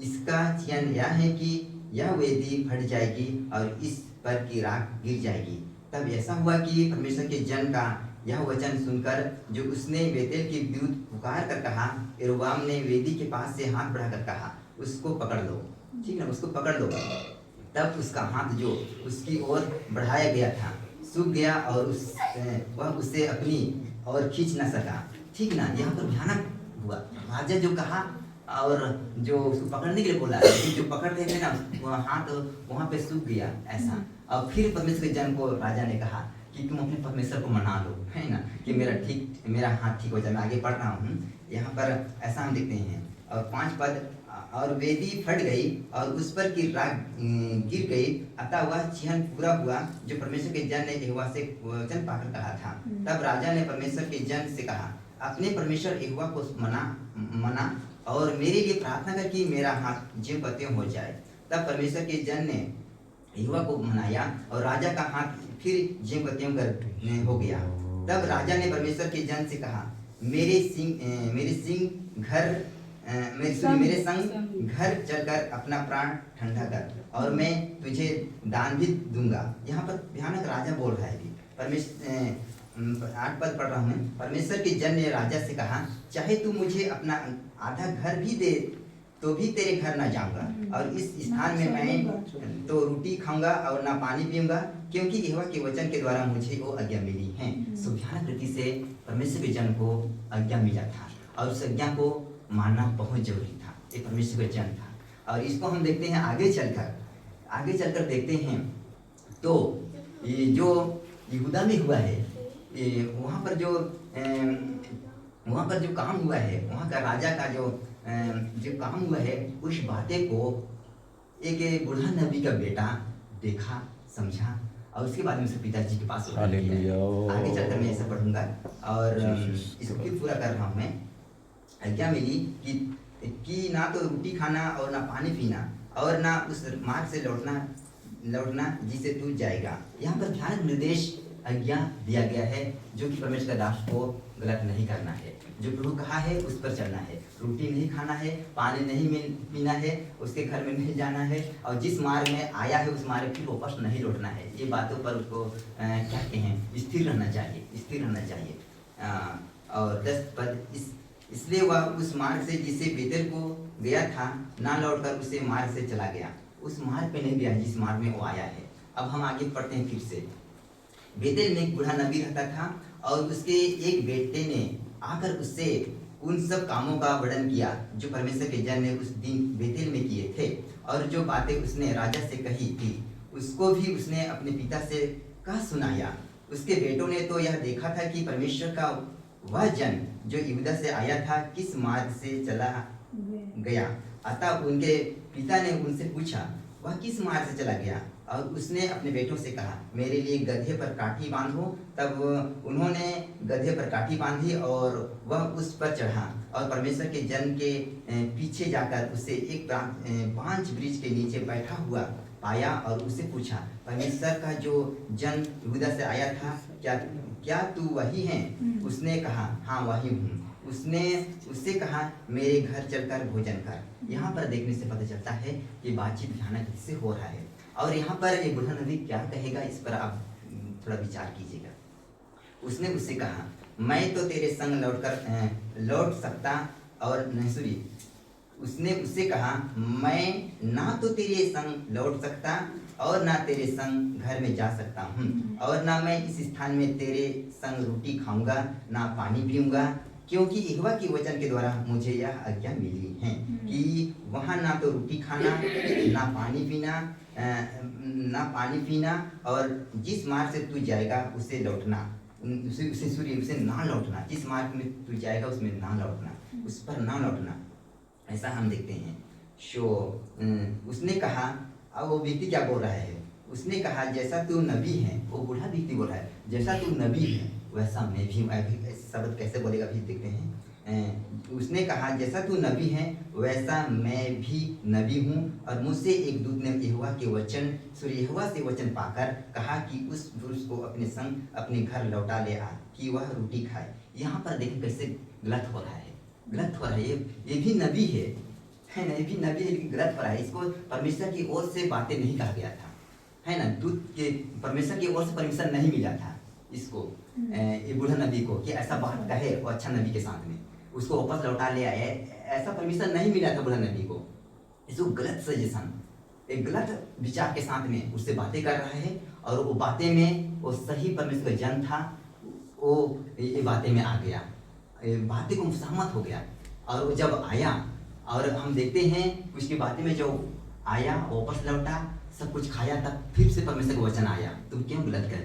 इसका चिन्ह यह है कि यह वेदी फट जाएगी और इस पर की राख गिर जाएगी। तब ऐसा हुआ कि परमेश्वर के जन का यह वचन सुनकर जो उसने बेतेल के विरुद्ध पुकार कर कहा, यरोबाम ने वेदी के पास से हाथ बढ़ाकर कहा, उसको पकड़ लो। ठीक ना, उसको पकड़ लो। तब उसका हाथ जो उसकी ओर बढ़ाया गया था सूख गया, और वह उसे अपनी ओर खींच न सका। ठीक ना, यहाँ पर भयानक हुआ। राजा जो कहा और जो उसको पकड़ने के लिए बोला, जो पकड़ रहे थे ना, वह हाथ वहाँ पे सूख गया ऐसा। और फिर परमेश्वर के जन को राजा ने कहा कि तुम अपने परमेश्वर को मना लो, है ना, कि मेरा हाथ ठीक हो जाए। मैं आगे पढ़ रहा हूँ। यहाँ पर ऐसा हम देखते हैं, और 5 पद, और वेदी फट गई और उस पर की राख गिर गई। अतः वह चिन्ह पूरा हुआ जो परमेश्वर के जन ने यहोवा से वचन पाकर कहा था। तब राजा ने परमेश्वर के जन से कहा, अपने परमेश्वर यहोवा को मना और मेरे लिए प्रार्थना कर कि मेरा हाथ जीव पत्तियों हो जाए। तब परमेश्वर के जन ने यहोवा को मनाया, और राजा का हाथ फिर जीव पत्तियों कर हो गया। तब राजा ने परमेश्वर के जन से कहा, मेरे संग घर चलकर अपना प्राण ठंडा कर, और मैं तुझे दान भी दूंगा। यहाँ पर भयानक राजा बोल रहा है। 8 पद पढ़ रहा हूँ। परमेश्वर के जन ने राजा से कहा, चाहे तू मुझे अपना आधा घर भी दे तो भी तेरे घर ना जाऊंगा, और इस स्थान में मैं तो रोटी खाऊंगा और ना पानी पीऊंगा, क्योंकि यहोवा के वचन के द्वारा मुझे वो आज्ञा मिली है। सो भयानक रीति से परमेश्वर के जन को आज्ञा मिला था, और उस आज्ञा को मानना बहुत जरूरी था। ये परमेश्वर का जन था, और इसको हम देखते हैं आगे चलकर देखते हैं। तो ये जो यहूदा में हुआ है, वहाँ पर जो काम हुआ है, वहाँ का राजा का जो काम हुआ है, उस बातें को एक बूढ़ा नबी का बेटा देखा, समझा, और उसके बाद में उसके पिताजी के पास आगे चलकर मैं ऐसा पढ़ूंगा, और इसको फिर पूरा कर रहा हूँ मैं। आज्ञा मिली कि ना तो रोटी खाना और ना पानी पीना, और ना उस मार्ग से लौटना जिसे तू जाएगा। यहाँ पर भयानक निर्देश आज्ञा दिया गया है, जो कि परमेश्वर का दास को गलत नहीं करना है। जो प्रभु कहा है उस पर चलना है, रोटी नहीं खाना है, पानी नहीं पीना है, उसके घर में नहीं जाना है, और जिस मार्ग में आया है उस मार्ग फिर वापस नहीं लौटना है। ये बातों पर उसको क्या कहते हैं, स्थिर रहना चाहिए। और 10 पद, इसलिए वह उस मार्ग से जिसे बेतेल को गया था ना लौटकर उसे मार्ग से चला गया, उस मार्ग पे नहीं गया जिस मार्ग में वो आया है। अब हम आगे पढ़ते हैं फिर से। बेतेल में एक बूढ़ा नबी रहता था, और उसके एक बेटे ने आकर उससे उन सब कामों का वर्णन किया जो परमेश्वर के जन ने उस दिन बेतेल में किए थे, और जो बातें उसने राजा से कही थी उसको भी उसने अपने पिता से कह सुनाया। उसके बेटों ने तो यह देखा था कि परमेश्वर का वह जन जो यहूदा से आया था किस मार्ग से चला गया। अतः उनके पिता ने उनसे पूछा, वह किस मार्ग से चला गया, और उसने अपने बेटों से कहा, मेरे लिए गधे पर काठी बांधो। तब उन्होंने गधे पर काठी बांधी, और वह उस पर चढ़ा, और परमेश्वर के जन के पीछे जाकर उसे एक बांज वृक्ष के नीचे बैठा हुआ पाया, और उससे पूछा, परमेश्वर का जो जन यहूदा से आया था, क्या तू वही है? उसने कहा, हाँ वही हूँ। उसने उससे कहा, मेरे घर चलकर भोजन कर। यहाँ पर देखने से पता चलता है कि बातचीत भयानक से हो रहा है, और यहाँ पर एक बूढ़ा नबी क्या कहेगा, इस पर आप थोड़ा विचार कीजिएगा। उसने उससे कहा, मैं तो तेरे संग लौट सकता और नहीं, सुनिए, उसने उससे कहा, मैं ना तो तेरे संग लौट सकता और ना तेरे संग घर में जा सकता हूँ, और ना मैं इस स्थान में तेरे संग रोटी खाऊंगा ना पानी पीऊंगा, क्योंकि यहोवा के वचन के द्वारा मुझे यह आज्ञा मिली है कि वहाँ ना तो रोटी खाना ना पानी पीना, और जिस मार्ग से तू जाएगा उसे लौटना, उसे ना लौटना। जिस मार्ग में तू जाएगा उसमें ना लौटना, उस पर ना लौटना, ऐसा हम देखते हैं। उसने कहा, अब वो व्यक्ति क्या बोल रहा है? उसने कहा, जैसा तू नबी है, वो बूढ़ा व्यक्ति बोल रहा है, जैसा तू नबी है वैसा मैं भी शब्द कैसे बोलेगा भी देखते हैं। उसने कहा, जैसा तू नबी है वैसा मैं भी नबी हूँ, और मुझसे एक दूत ने यहोवा से वचन पाकर कहा कि उस पुरुष को अपने संग अपने घर लौटा ले आ कि वह रोटी खाए। यहाँ पर देखें कैसे गलत हो रहा है। ये भी नबी है ना, ये भी नबी है, लेकिन गलत हो रहा है। इसको परमेश्वर की ओर से बातें नहीं कहा गया था, है ना, दूत के परमेश्वर की ओर से परमिशन नहीं मिला था इसको, ये बूढ़ा नबी को, कि ऐसा बात कहे और अच्छा नबी के साथ में उसको वापस लौटा ले आए, ऐसा परमिशन नहीं मिला था बूढ़ा नबी को। इसको गलत सजेशन, एक गलत विचार के साथ में उससे बातें कर रहा है, और वो बातें में वो सही परमेश्वर का जन था, वो ये बातें में आ गया, बातें को सहमत हो गया, और वो जब आया, और हम देखते हैं उसकी बातें में जो आया वापस लौटा, सब कुछ खाया, तब फिर से परमेश्वर का वचन आया, तुम क्यों गलत कर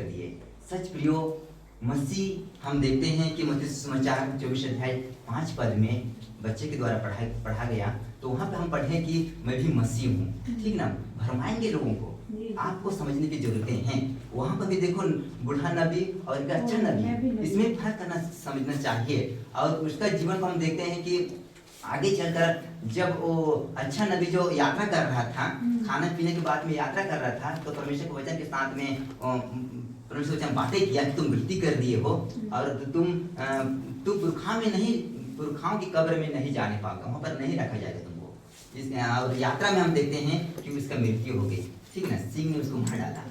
दिए? सच प्रियो, मसीह हम देखते हैं कि मत्ती सुसमाचार 24 अध्याय 5 पद में बच्चे के द्वारा पढ़ा गया, तो वहाँ पे हम पढ़े कि मैं भी मसीह हूँ, ठीक ना, भरमाएंगे लोगों को, आपको समझने की जरूरतें हैं। वहाँ पर भी देखो, बूढ़ा नबी और एक अच्छा नबी, इसमें फर्क करना समझना चाहिए। और उसका जीवन को हम देखते हैं कि आगे चलकर जब वो अच्छा नबी जो यात्रा कर रहा था, खाने पीने के बाद में यात्रा कर रहा था, तो परमेश्वर के वचन के साथ में परमेश्वर वचन बातें किया कि तुम गलती कर दिए हो, और तुम पुरखाओं की कब्र में नहीं जाने पाओगे, वहाँ पर नहीं रखा जाएगा तुमको। और यात्रा में हम देखते हैं कि उसका मृत्यु हो गई, ठीक ना, सिंह ने उसको मार डाला,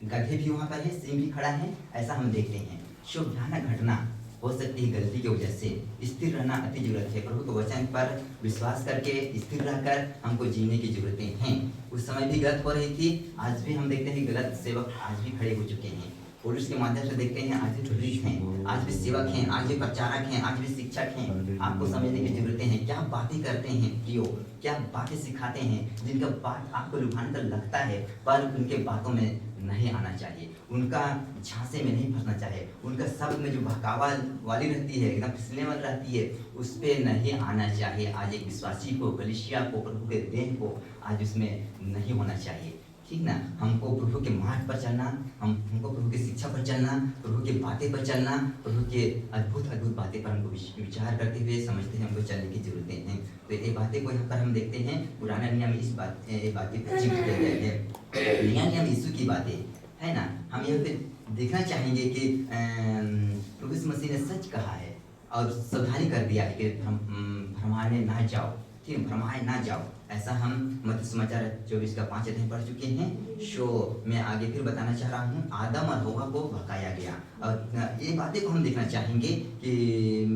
गधे भी वहाँ पर है, सिंह भी खड़ा है, ऐसा हम देखते हैं। शुभ भयानक घटना हो सकती है गलती की वजह से। स्थिर रहना अति जरूरत है। प्रभु के वचन पर विश्वास करके स्थिर रहकर हमको जीने की जरूरतें हैं। उस समय भी गलत हो रही थी, आज भी हम देखते हैं कि गलत सेवक आज भी खड़े हो चुके हैं। पुरुष के माध्यम से देखते हैं आज भी पुरुष हैं, आज भी सेवक हैं, आज भी प्रचारक हैं, आज भी शिक्षक हैं। आपको समझने की जरूरतें हैं, क्या बातें करते हैं प्रियो, क्या बातें सिखाते हैं जिनका बात आपको लुभाने का लगता है, पर उनके बातों में नहीं आना चाहिए, उनका झांसे में नहीं फंसना चाहिए, उनका शब्द में जो बहकावा वाली रहती है, एकदम फिसलने वाली रहती है, उस पर नहीं आना चाहिए। आज एक विश्वासी को, कलीसिया को, प्रभु के देह को आज उसमें नहीं होना चाहिए, ठीक ना। हमको प्रभु के मार्ग पर चलना, हमको प्रभु की शिक्षा पर चलना, प्रभु की बातें पर चलना, प्रभु के अद्भुत अद्भुत बातें पर हमको विचार करते हुए समझते हैं हमको चलने की जरूरतें हैं। तो ये बातें को यहाँ पर हम देखते हैं पुराने नियम में इस बातें पर जिक्र किया गया है। नया नियम यीशु की बातें है ना। हम यहाँ पे देखना चाहेंगे कि प्रभु यीशु मसीह ने सच कहा है और सावधानी कर दिया है कि भ्रमाने ना जाओ, ठीक, भ्रमाए ना जाओ। ऐसा हम मत्ती समाचार 24 का 5 अध्याय पढ़ चुके हैं। शो मैं आगे फिर बताना चाह रहा हूँ, आदम और हव्वा को भकाया गया। और ये बातें को हम देखना चाहेंगे कि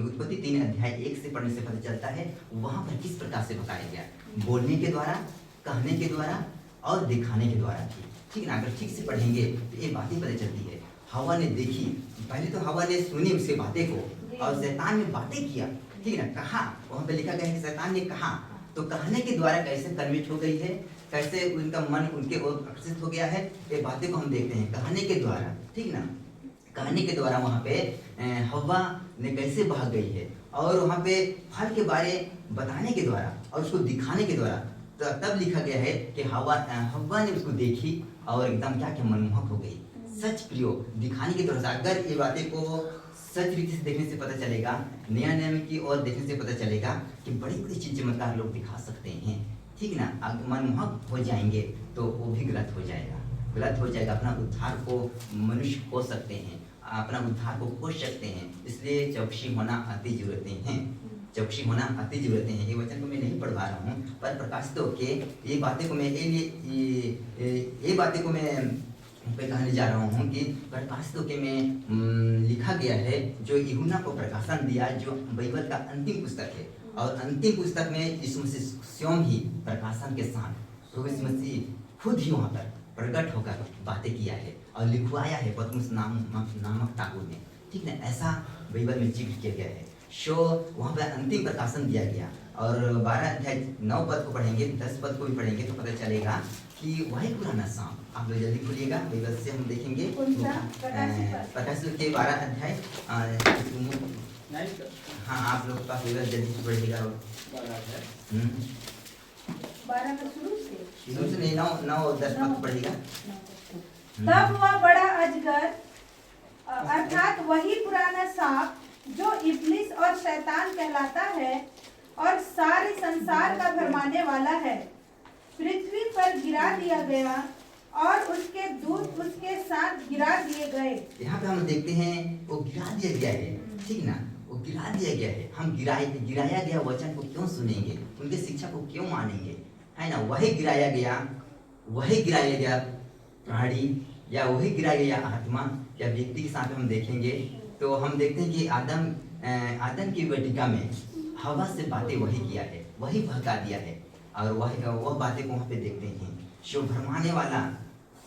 उत्पत्ति 3 अध्याय 1 से पढ़ने से पता चलता है वहाँ पर किस प्रकार से भकाया गया, बोलने के द्वारा, कहने के द्वारा और दिखाने के द्वारा थी, ठीक ना। अगर ठीक से पढ़ेंगे तो ये बातें पता चलती है। हव्वा ने देखी, पहले तो हव्वा ने सुनी उसके बातें को और शैतान ने बातें किया, ठीक ना, कहा। वहाँ पे लिखा गया है कि शैतान ने कहा, तो कहने के द्वारा कैसे कन्विट हो गई है, कैसे उनका मन उनके ओर आकर्षित हो गया है, ये बातें को हम देखते हैं कहने के द्वारा, ठीक ना। कहने के द्वारा वहाँ पे हव्वा ने कैसे भाग गई है, और वहाँ पे फल के बारे बताने के द्वारा और उसको दिखाने के द्वारा। तो तब लिखा गया है कि हव्वा ने उसको देखी और एकदम क्या क्या मनमोहक हो गई। सच प्रियो दिखाने के द्वारा, अगर ये बातें को सच रीति से देखने से पता चलेगा, नया नियम की ओर देखने से पता चलेगा कि बड़ी बड़ी चीज चमत्कार लोग दिखा सकते हैं, ठीक ना। अगर मनमोहक हो जाएंगे तो वो भी गलत हो जाएगा, गलत हो जाएगा। अपना उद्धार को मनुष्य खो सकते हैं, अपना उद्धार को खो सकते हैं। इसलिए चौकसी होना अति जरूरतें हैं, चौकसी होना अति जरूरतें हैं। ये वचन को मैं नहीं पढ़वा रहा हूँ, पर प्रकाशितों के ये बातें को मैं ये बातें को मैं पे कहने जा रहा हूँ कि प्रकाशितों के में लिखा गया है, जो यूहन्ना को प्रकाशन दिया, जो बाइबल का अंतिम पुस्तक है। और अंतिम पुस्तक में यीशु मसीह स्वयं ही प्रकाशन के साथ प्रभु यीशु मसीह खुद ही वहाँ पर प्रकट होकर बातें किया है और लिखवाया है पतमुस नामक ठाकुर ने, ठीक ना। ऐसा बाइबल में जिक्र किया गया है। शो वहाँ पर अंतिम प्रकाशन दिया गया। और 12 अध्याय 9 पद को पढ़ेंगे, 10 पद को भी पढ़ेंगे तो पता चलेगा कि वही पुराना सांप। आप लोग जल्दी खोलिएगा, बाइबल से हम देखेंगे प्रकाशित के 12 अध्याय। हाँ, आप लोग का बाइबल जल्दी से पढ़िएगा। 12 का शुरू से नहीं, 9 और 10 पद पढ़िएगा। तब वह बड़ा अजगर अर्थात वही पुराना सांप जो इब्लिस और शैतान कहलाता है और सारे संसार का भरमाने वाला है, पृथ्वी पर गिरा दिया गया और उसके दूत उसके साथ गिरा दिए गए। यहाँ पे हम देखते हैं वो गिरा दिया गया है, ठीक ना। वो गिरा दिया गया है। हम गिराया गया वचन को क्यों सुनेंगे, उनके शिक्षा को क्यों मानेंगे, है ना। वही गिराया गया प्राणी या वही गिराया गया आत्मा या व्यक्ति के साथ हम देखेंगे तो हम देखते हैं कि आदम की वाटिका में हवा से बातें वही किया है, वही भड़का दिया है। और वह बातें को वहाँ पे देखते हैं। जो भरमाने वाला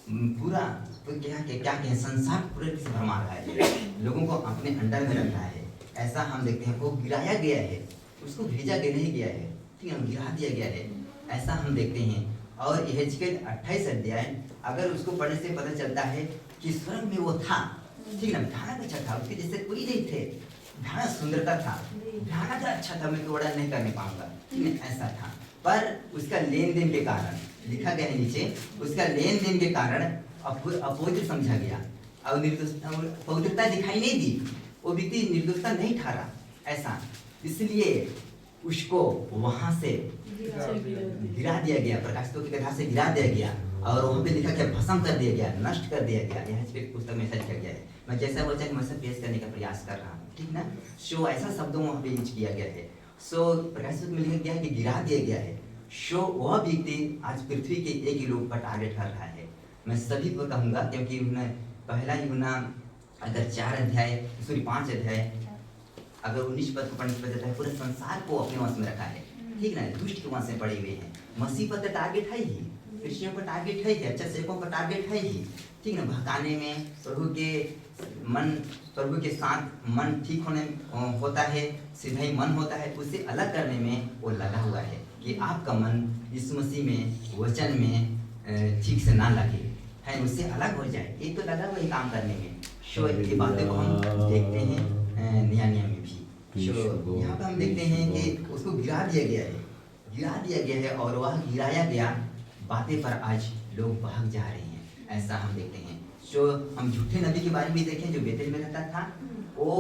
पूरा क्या कहें, संसार पूरे से भरमा रहा है, लोगों को अपने अंडर में रख रहा है। ऐसा हम देखते हैं। वो गिराया गया है, उसको भेजा गया नहीं गया है, ठीक है, गिरा दिया गया है, ऐसा हम देखते हैं। और यहेजकेल 28 अध्याय अगर उसको पढ़ने से पता चलता है कि स्वर्ग में वो था, ठीक है, भयानक अच्छा था, उसके जैसे कोई नहीं थे, भयानक सुंदरता था, भयानक अच्छा था, मैं तो वर्णन नहीं करने पाऊंगा, ठीक है, ऐसा था। पर उसका लेन देन के कारण, लिखा गया है नीचे, उसका लेन देन के कारण अपवित्र समझा गया और पवित्रता दिखाई नहीं दी, वो व्यक्ति निर्दोषता नहीं ठहरा, ऐसा। इसलिए उसको वहां से गिरा दिया गया, प्रकाशितों की कथा से गिरा दिया गया और वहाँ पे लिखा गया भस्म कर दिया गया, नष्ट कर दिया गया। यहाँ पे पुस्तक में ऐसा लिखा गया है। मैं जैसा वचन वैसा पेश करने का प्रयास कर रहा हूँ, ठीक ना। सो ऐसा शब्दों वहाँ पे यूज किया गया है। सो प्रकाशित में लिखा गया है कि गिरा दिया गया है। सो वह व्यक्ति आज पृथ्वी के एक ही लोग पर टारगेट कर रहा है। मैं सभी को कहूँगा क्योंकि पहला यूहन्ना अगर 5 अध्याय अगर 19 पद को पढ़ने से पता चलता है पूरे संसार को अपने वश में रखा है, ठीक ना, दुष्ट के वश में पड़े हुए हैं। मसीह पर तो टारगेट है ही, क्रिश्चियन का टारगेट है ही, अच्छा सेवकों का टारगेट है ही, ठीक ना, भड़काने में प्रभु के साथ मन ठीक होने होता है, सीधा ही मन होता है, उसे अलग करने में वो लगा हुआ है कि आपका मन यीशु मसीह में वचन में ठीक से ना लगे, है उससे अलग हो जाए, ये तो लगा हुआ है काम करने में। सो ये बातें को हम देखते हैं नया नियम में भी। सो यहाँ पर हम देखते हैं कि उसको गिरा दिया गया है और वह गिराया गया बातें पर आज लोग भाग जा रहे हैं, ऐसा हम देखते हैं। सो हम झूठे नबी के बारे में देखें जो बेतेल में रहता था, वो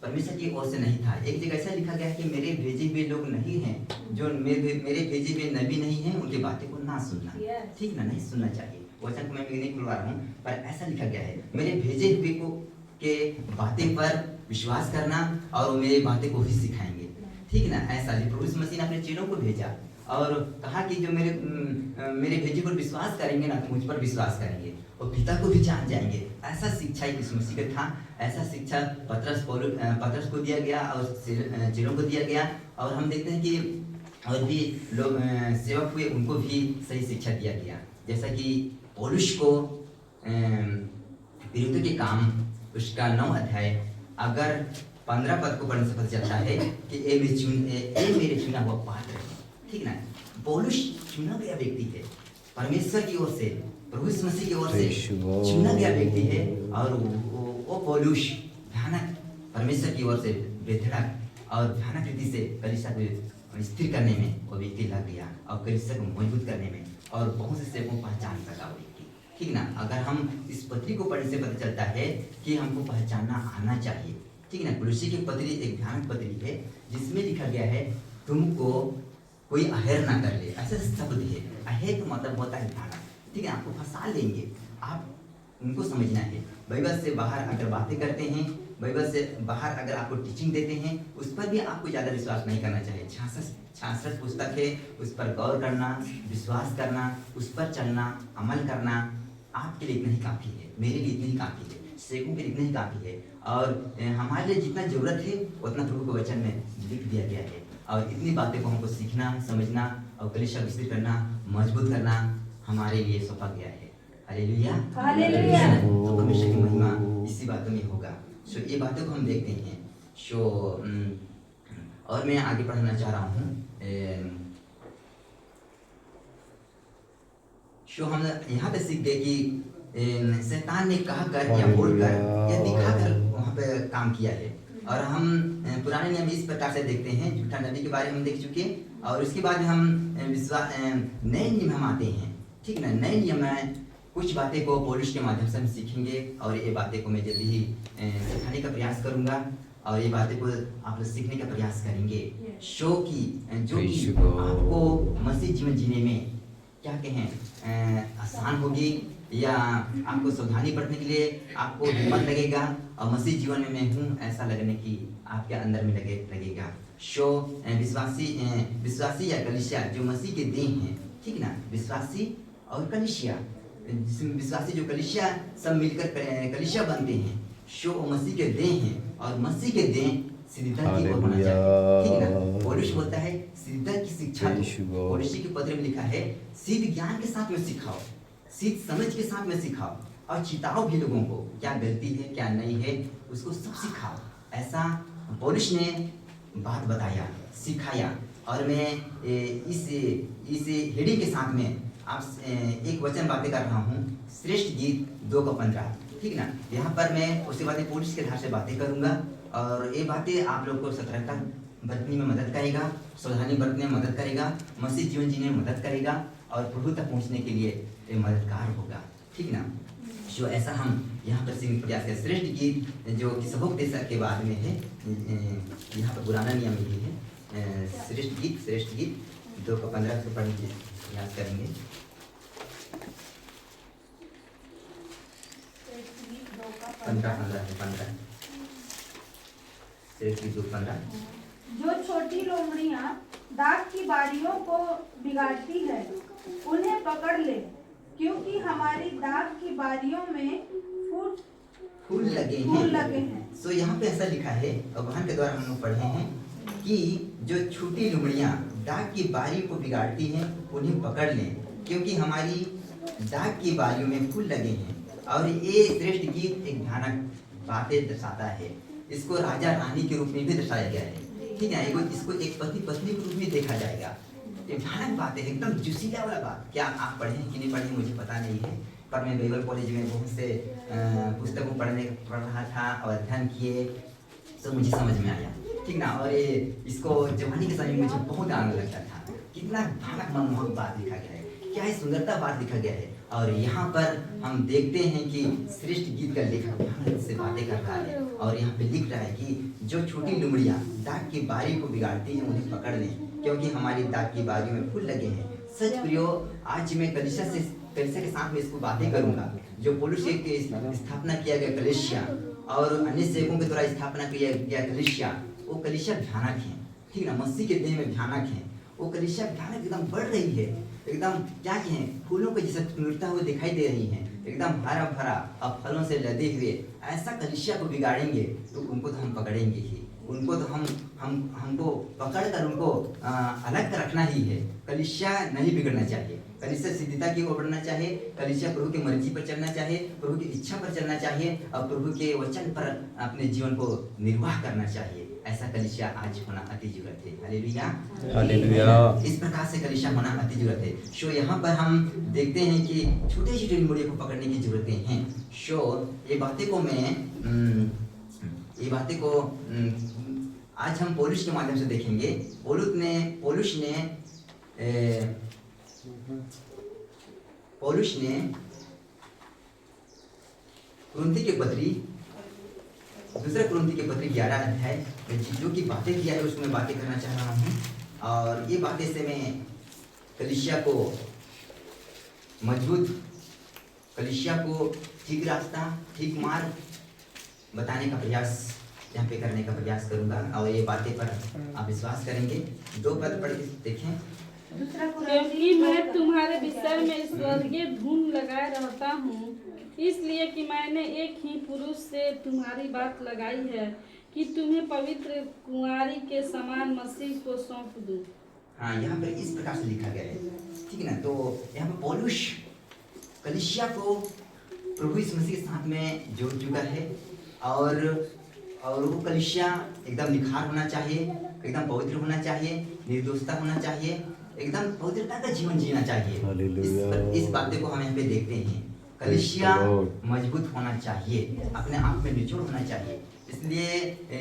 परमेश्वर की ओर से नहीं था। एक जगह ऐसा लिखा गया है कि मेरे भेजे हुए लोग नहीं हैं, जो मेरे भेजे हुए नबी नहीं हैं, उनकी बातें को ना सुनना, ठीक ना, नहीं सुनना चाहिए। वचन को मैं नहीं खुलवा रहा हूँ, पर ऐसा लिखा गया है मेरे भेजे हुए को के बातें पर विश्वास करना और वो मेरी बातें को ही सिखाएंगे, ठीक ना। ऐसा ही प्रभु यीशु मसीह ने अपने चेलों को भेजा और कहा कि जो मेरे भेजे पर विश्वास करेंगे ना, तो मुझ पर विश्वास करेंगे और पिता को भी जान जाएंगे। ऐसा शिक्षा यीशु मसीह का था, ऐसा शिक्षा पतरस को दिया गया और चेलों को दिया गया। और हम देखते हैं कि और भी लोग सेवक हुए, उनको भी सही शिक्षा दिया गया। जैसा कि पौलुस को प्रेरितों के काम उसका 9 अध्याय अगर 15 पद को पढ़ने से पता चलता है कि ए मेरे चुना हुआ पात्र है, ठीक ना। पौलुस चुना गया व्यक्ति है, परमेश्वर की ओर से, प्रभु यीशु मसीह की ओर से चुना गया व्यक्ति है। और वो पौलुस भयानक परमेश्वर की ओर से बेधड़क और भयानक रीति से कलीसिया को स्थिर करने में वो व्यक्ति लग गया और कलीसिया को मजबूत करने में, और बहुत से सेवकों को पहचान सका वो व्यक्ति, ठीक ना। अगर हम इस पत्री को पढ़ने से पता चलता है कि हमको पहचानना आना चाहिए, ठीक ना। कुलुसी की पत्री एक भयानक पत्री है जिसमें लिखा गया है तुमको कोई अहेर ना कर ले, ऐसा शब्द है। अहेर का मतलब होता है भयानक, ठीक है, आपको फंसा लेंगे, आप उनको समझना है। बाइबल से बाहर अगर बातें करते हैं, बाइबल से बाहर अगर आपको टीचिंग देते हैं, उस पर भी आपको ज़्यादा विश्वास नहीं करना चाहिए। 66 पुस्तक है, उस पर गौर करना, विश्वास करना, उस पर चलना, अमल करना आपके लिए इतना ही काफ़ी है, मेरे लिए इतना ही काफ़ी है, सेवकों के लिए इतना ही काफ़ी है। और हमारे लिए जितना ज़रूरत है उतना प्रभु के वचन में लिख दिया गया है। और इतनी बातें को हमको सीखना, समझना और कलीसिया विकसित करना, मजबूत करना हमारे लिए सौंपा गया है। Hallelujah, hallelujah. तो परमेश्वर की महिमा इसी बातों में होगा। सो ये बातों को हम देखते हैं। सो और मैं आगे पढ़ना चाह रहा हूँ। सो हम यहाँ पे सीख गए कि शैतान ने कहकर या बोलकर या दिखाकर वहाँ पे काम किया है। और हम पुराने नियम इस प्रकार से देखते हैं, झूठा नबी के बारे में हम देख चुके हैं। और उसके बाद हम नए नियम हम आते हैं, ठीक ना। नए नियम में कुछ बातें को पौलुस के माध्यम से हम सीखेंगे और ये बातें को मैं जल्दी ही सिखाने का प्रयास करूंगा और ये बातें को आप लोग सीखने का प्रयास करेंगे। जो कि आपको मसीह जीवन जीने में क्या कहें आसान होगी या आपको सावधानी बरतने के लिए आपको हिम्मत लगेगा और मसीह जीवन में मैं हूँ ऐसा लगने की आपके अंदर में लगेगा। सो विश्वासी या कलीसिया जो मसीह के देह हैं, ठीक ना, विश्वासी और कलीसिया, जिसमें विश्वासी जो कलीसिया सब मिलकर कलीसिया बनते हैं, सो मसीह के देह हैं और मसीह के देह सिद्धता की ओर होना चाहिए, ठीक ना। पौलुस बोलता है सिद्धता की शिक्षा को पौलुस के पत्र में लिखा है, सिद्ध ज्ञान के साथ में सिखाओ, सिद्ध समझ के साथ में सिखाओ और चिताओ भी लोगों को क्या गलती है क्या नहीं है उसको सब सिखाओ। ऐसा पौलुस ने बात बताया, सिखाया। और मैं इस हेडिंग के साथ में आप एक वचन बातें कर रहा हूँ, श्रेष्ठ गीत 2:15, ठीक ना। यहाँ पर मैं उसके बाद पौलुस के आधार से बातें करूँगा और ये बातें आप लोग को सतर्कता बरतने में मदद करेगा, सावधानी बरतने में मदद करेगा, मसीह जीवन जीने में मदद करेगा और प्रभु तक पहुँचने के लिए मददगार होगा, ठीक ना। जो ऐसा हम यहाँ पर सीखने प्रयास करें। श्रेष्ठ गीत जो कि सबोपदेश के बाद में है, यहाँ पर पुराना नियम ही है। श्रेष्ठ गीत 2:15 से पढ़ने की प्रयास करेंगे। जो छोटी लोमड़ियां दाख की बारियों को बिगाड़ती है उन्हें पकड़ ले, क्योंकि हमारी दाख की बारियों में फूल लगे फूल हैं। लगे हैं। सो यहाँ पे ऐसा लिखा है और वहन के द्वारा हम लोग पढ़े हैं कि जो छोटी लुमड़ियाँ दाग की बारी को बिगाड़ती हैं उन्हें पकड़ लें, क्योंकि हमारी दाग की बारियों में फूल लगे हैं। और ये श्रेष्ठ गीत एक भयानक बातें दर्शाता है। इसको राजा रानी के रूप में भी दर्शाया गया है, ठीक है। इसको एक पति पत्नी के रूप में देखा जाएगा। ये भयानक बात है, एकदम जुसीला वाला बात। क्या आप पढ़े हैं कि नहीं पढ़े मुझे पता नहीं है, पर मैं बाइबल कॉलेज में बहुत से पुस्तकों पढ़ रहा था और अध्ययन किए, तो मुझे समझ में आया, ठीक ना। और ये इसको जवानी के समय मुझे बहुत आनंद लगता था। कितना भयानक मनमोहक बात लिखा गया है, क्या है सुंदरता बात लिखा गया है। और यहाँ पर हम देखते हैं कि श्रेष्ठ गीत का लेखक भयानक से बातें कर रहा है और यहाँ पे लिख रहा है कि जो छोटी लुमड़ियाँ दाग की बारी को बिगाड़ती हैं उन्हें पकड़ लें, क्योंकि हमारी दाग की बारियों में फूल लगे हैं। सच प्रियो, आज मैं कलीसिया के साथ में इसको बातें करूंगा। जो पौलुस के स्थापना किया गया कलीसिया और अन्य सेवकों के द्वारा स्थापना किया गया कलीसिया, वो कलीसिया भयानक है, ठीक ना। मसीह के देह में भयानक है वो कलीसिया, भयानक एकदम बढ़ रही है, एकदम क्या कहें, फूलों के जैसे सुंदरता हुए दिखाई दे रही है, एकदम हरा भरा और फलों से लदे हुए। ऐसा कलीसिया को बिगाड़ेंगे तो उनको तो हम पकड़ेंगे ही, उनको तो हमको पकड़ कर उनको अलग कर रखना ही है। कलीसिया नहीं बिगड़ना चाहिए, कलीसिया सिद्धता की ओर बढ़ना चाहिए, कलीसिया प्रभु की मर्जी पर चलना चाहिए, प्रभु की इच्छा पर चलना चाहिए और प्रभु के वचन पर अपने जीवन को निर्वाह करना चाहिए। ऐसा कलीसिया आज होना अति जरूरत है। Hallelujah, hallelujah. इस प्रकार से कलीसिया होना अति जरूरत है। शो यहाँ पर हम देखते हैं कि छोटे छोटे लुमड़ियों को पकड़ने की जरूरतें हैं। शो ये बातें को आज हम पौलुस के माध्यम से देखेंगे। पौलुस ने कुरिन्थी के पत्री, दूसरा कुरिन्थी के पत्री 11 अध्याय जो की बातें किया है उसमें बातें करना चाह रहा हूँ। और ये बातें से मैं कलीसिया को मजबूत, कलीसिया को ठीक रास्ता, ठीक मार्ग बताने का प्रयास यहाँ पे करने का प्रयास करूंगा और ये बातें पर आप विश्वास करेंगे। 2 पद पढ़ के देखें। क्योंकि मैं तुम्हारे विषय में स्वर्गीय धूम लगाए रहता हूँ, इसलिए कि मैंने एक ही पुरुष से तुम्हारी बात लगाई है कि तुम्हें पवित्र कुंवारी के समान मसीह को सौंप दूं। हाँ, यहाँ पर इस प्रकार से लिखा गया है, ठीक है ना। तो यहाँ पर पौलुस कलीसिया को प्रभु यीशु मसीह के साथ में जोड़ चुका है और वो कलीसिया एकदम निखार होना चाहिए, एकदम पवित्र होना चाहिए, निर्दोषता होना चाहिए, एकदम पवित्रता का जीवन जीना चाहिए। इस बातें को हम यहाँ पे देखते हैं। कलीसिया मजबूत होना चाहिए, अपने आप में निचोड़ होना चाहिए। इसलिए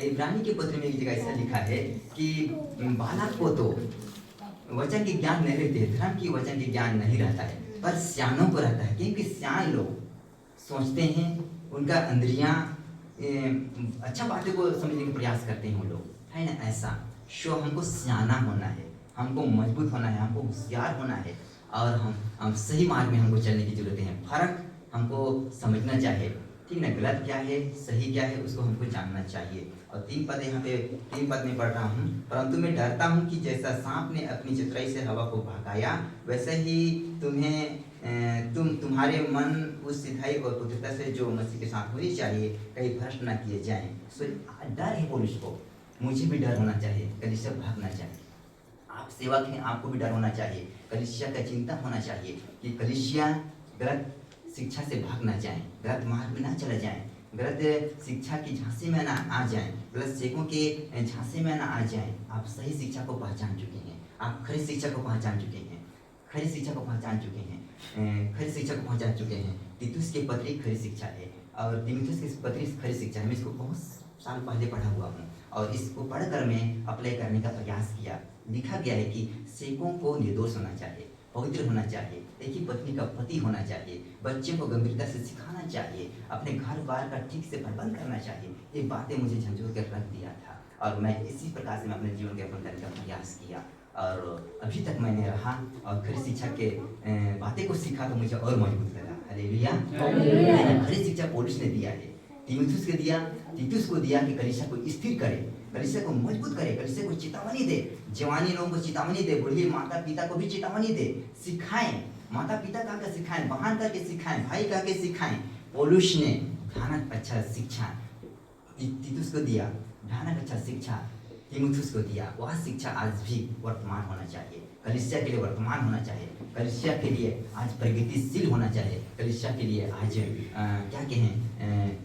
इब्रानी के पत्र में एक जगह ऐसा लिखा है कि बालक को तो वचन के ज्ञान नहीं रहते, धर्म की वचन के ज्ञान नहीं रहता है, पर सियानों को रहता है, क्योंकि सियान लोग सोचते हैं, उनका अंदरियां अच्छा बातें को समझने का प्रयास करते हैं वो लोग, है ना। ऐसा शो हमको सियाना होना है, हमको मजबूत होना है, हमको होशियार होना है और हम सही मार्ग में हमको चलने की जरूरत है। फर्क हमको समझना चाहिए, ठीक ना। गलत क्या है, सही क्या है, उसको हमको जानना चाहिए। और 3 पद यहाँ पे 3 पद में पढ़ रहा हूँ। परंतु मैं डरता हूँ कि जैसा सांप ने अपनी चतुराई से हवा को भगाया, वैसे ही तुम्हारे मन उस सिधाई और पवित्रता से जो मसीह के साथ होनी चाहिए कहीं भ्रष्ट न किए जाएं। सो डर है पौलुस को, मुझे भी डर होना चाहिए, कलीसिया भागना चाहिए। आप सेवक हैं, आपको भी डर होना चाहिए, कलीसिया का चिंता होना चाहिए कि कलीसिया गलत शिक्षा से भाग ना जाए, गलत मार्ग में ना चला जाए, गलत शिक्षा की झांसे में ना आ जाए, गलत सेवकों के झांसे में ना आ जाए। आप सही शिक्षा को पहचान चुके हैं, आप खरी शिक्षा को पहचान चुके हैं, खरी शिक्षा को पहचान चुके हैं, खरी शिक्षा को पहचान चुके हैं। तीतुस की पत्री खरी शिक्षा है और तीमुथियुस की पत्री खरी शिक्षा है। मैं इसको बहुत साल पहले पढ़ा हुआ हूँ और इसको पढ़कर मैं अप्लाई करने का प्रयास किया। लिखा गया है कि सेवकों को निर्दोष होना चाहिए, पवित्र होना चाहिए, एक ही पत्नी का पति होना चाहिए, बच्चे को गंभीरता से सिखाना चाहिए, अपने घर बार का ठीक से प्रबंध करना चाहिए। ये बातें मुझे झंझोर कर रख दिया था और मैं इसी प्रकार से मैं अपने जीवन के अपने करने का प्रयास किया और अभी तक मैंने रहा और खरी शिक्षा के बातें को सीखा तो मुझे और मजबूत करा। हालेलुया। खरी शिक्षा पौलुस ने दिया है, तीमुथियुस को दिया, तीतुस को दिया कि कलीसिया को स्थिर करे, कलीसिया को मजबूत करे, कलीसिया को चेतावनी दे, जवानी लोगों को चेतावनी दे, बूढ़े माता पिता को भी चेतावनी दे, सिखाएं, माता पिता कह के सिखाएं, बहन कह के सिखाएं, भाई कह के सिखाएं। पौलुस ने भयानक अच्छा शिक्षा तीतुस को दिया, भयानक अच्छा शिक्षा तीमुथियुस को दिया, वह शिक्षा आज भी वर्तमान होना चाहिए, कलीसिया के लिए वर्तमान होना चाहिए, कलीसिया के लिए आज प्रगतिशील होना चाहिए, कलीसिया के लिए आज क्या कहें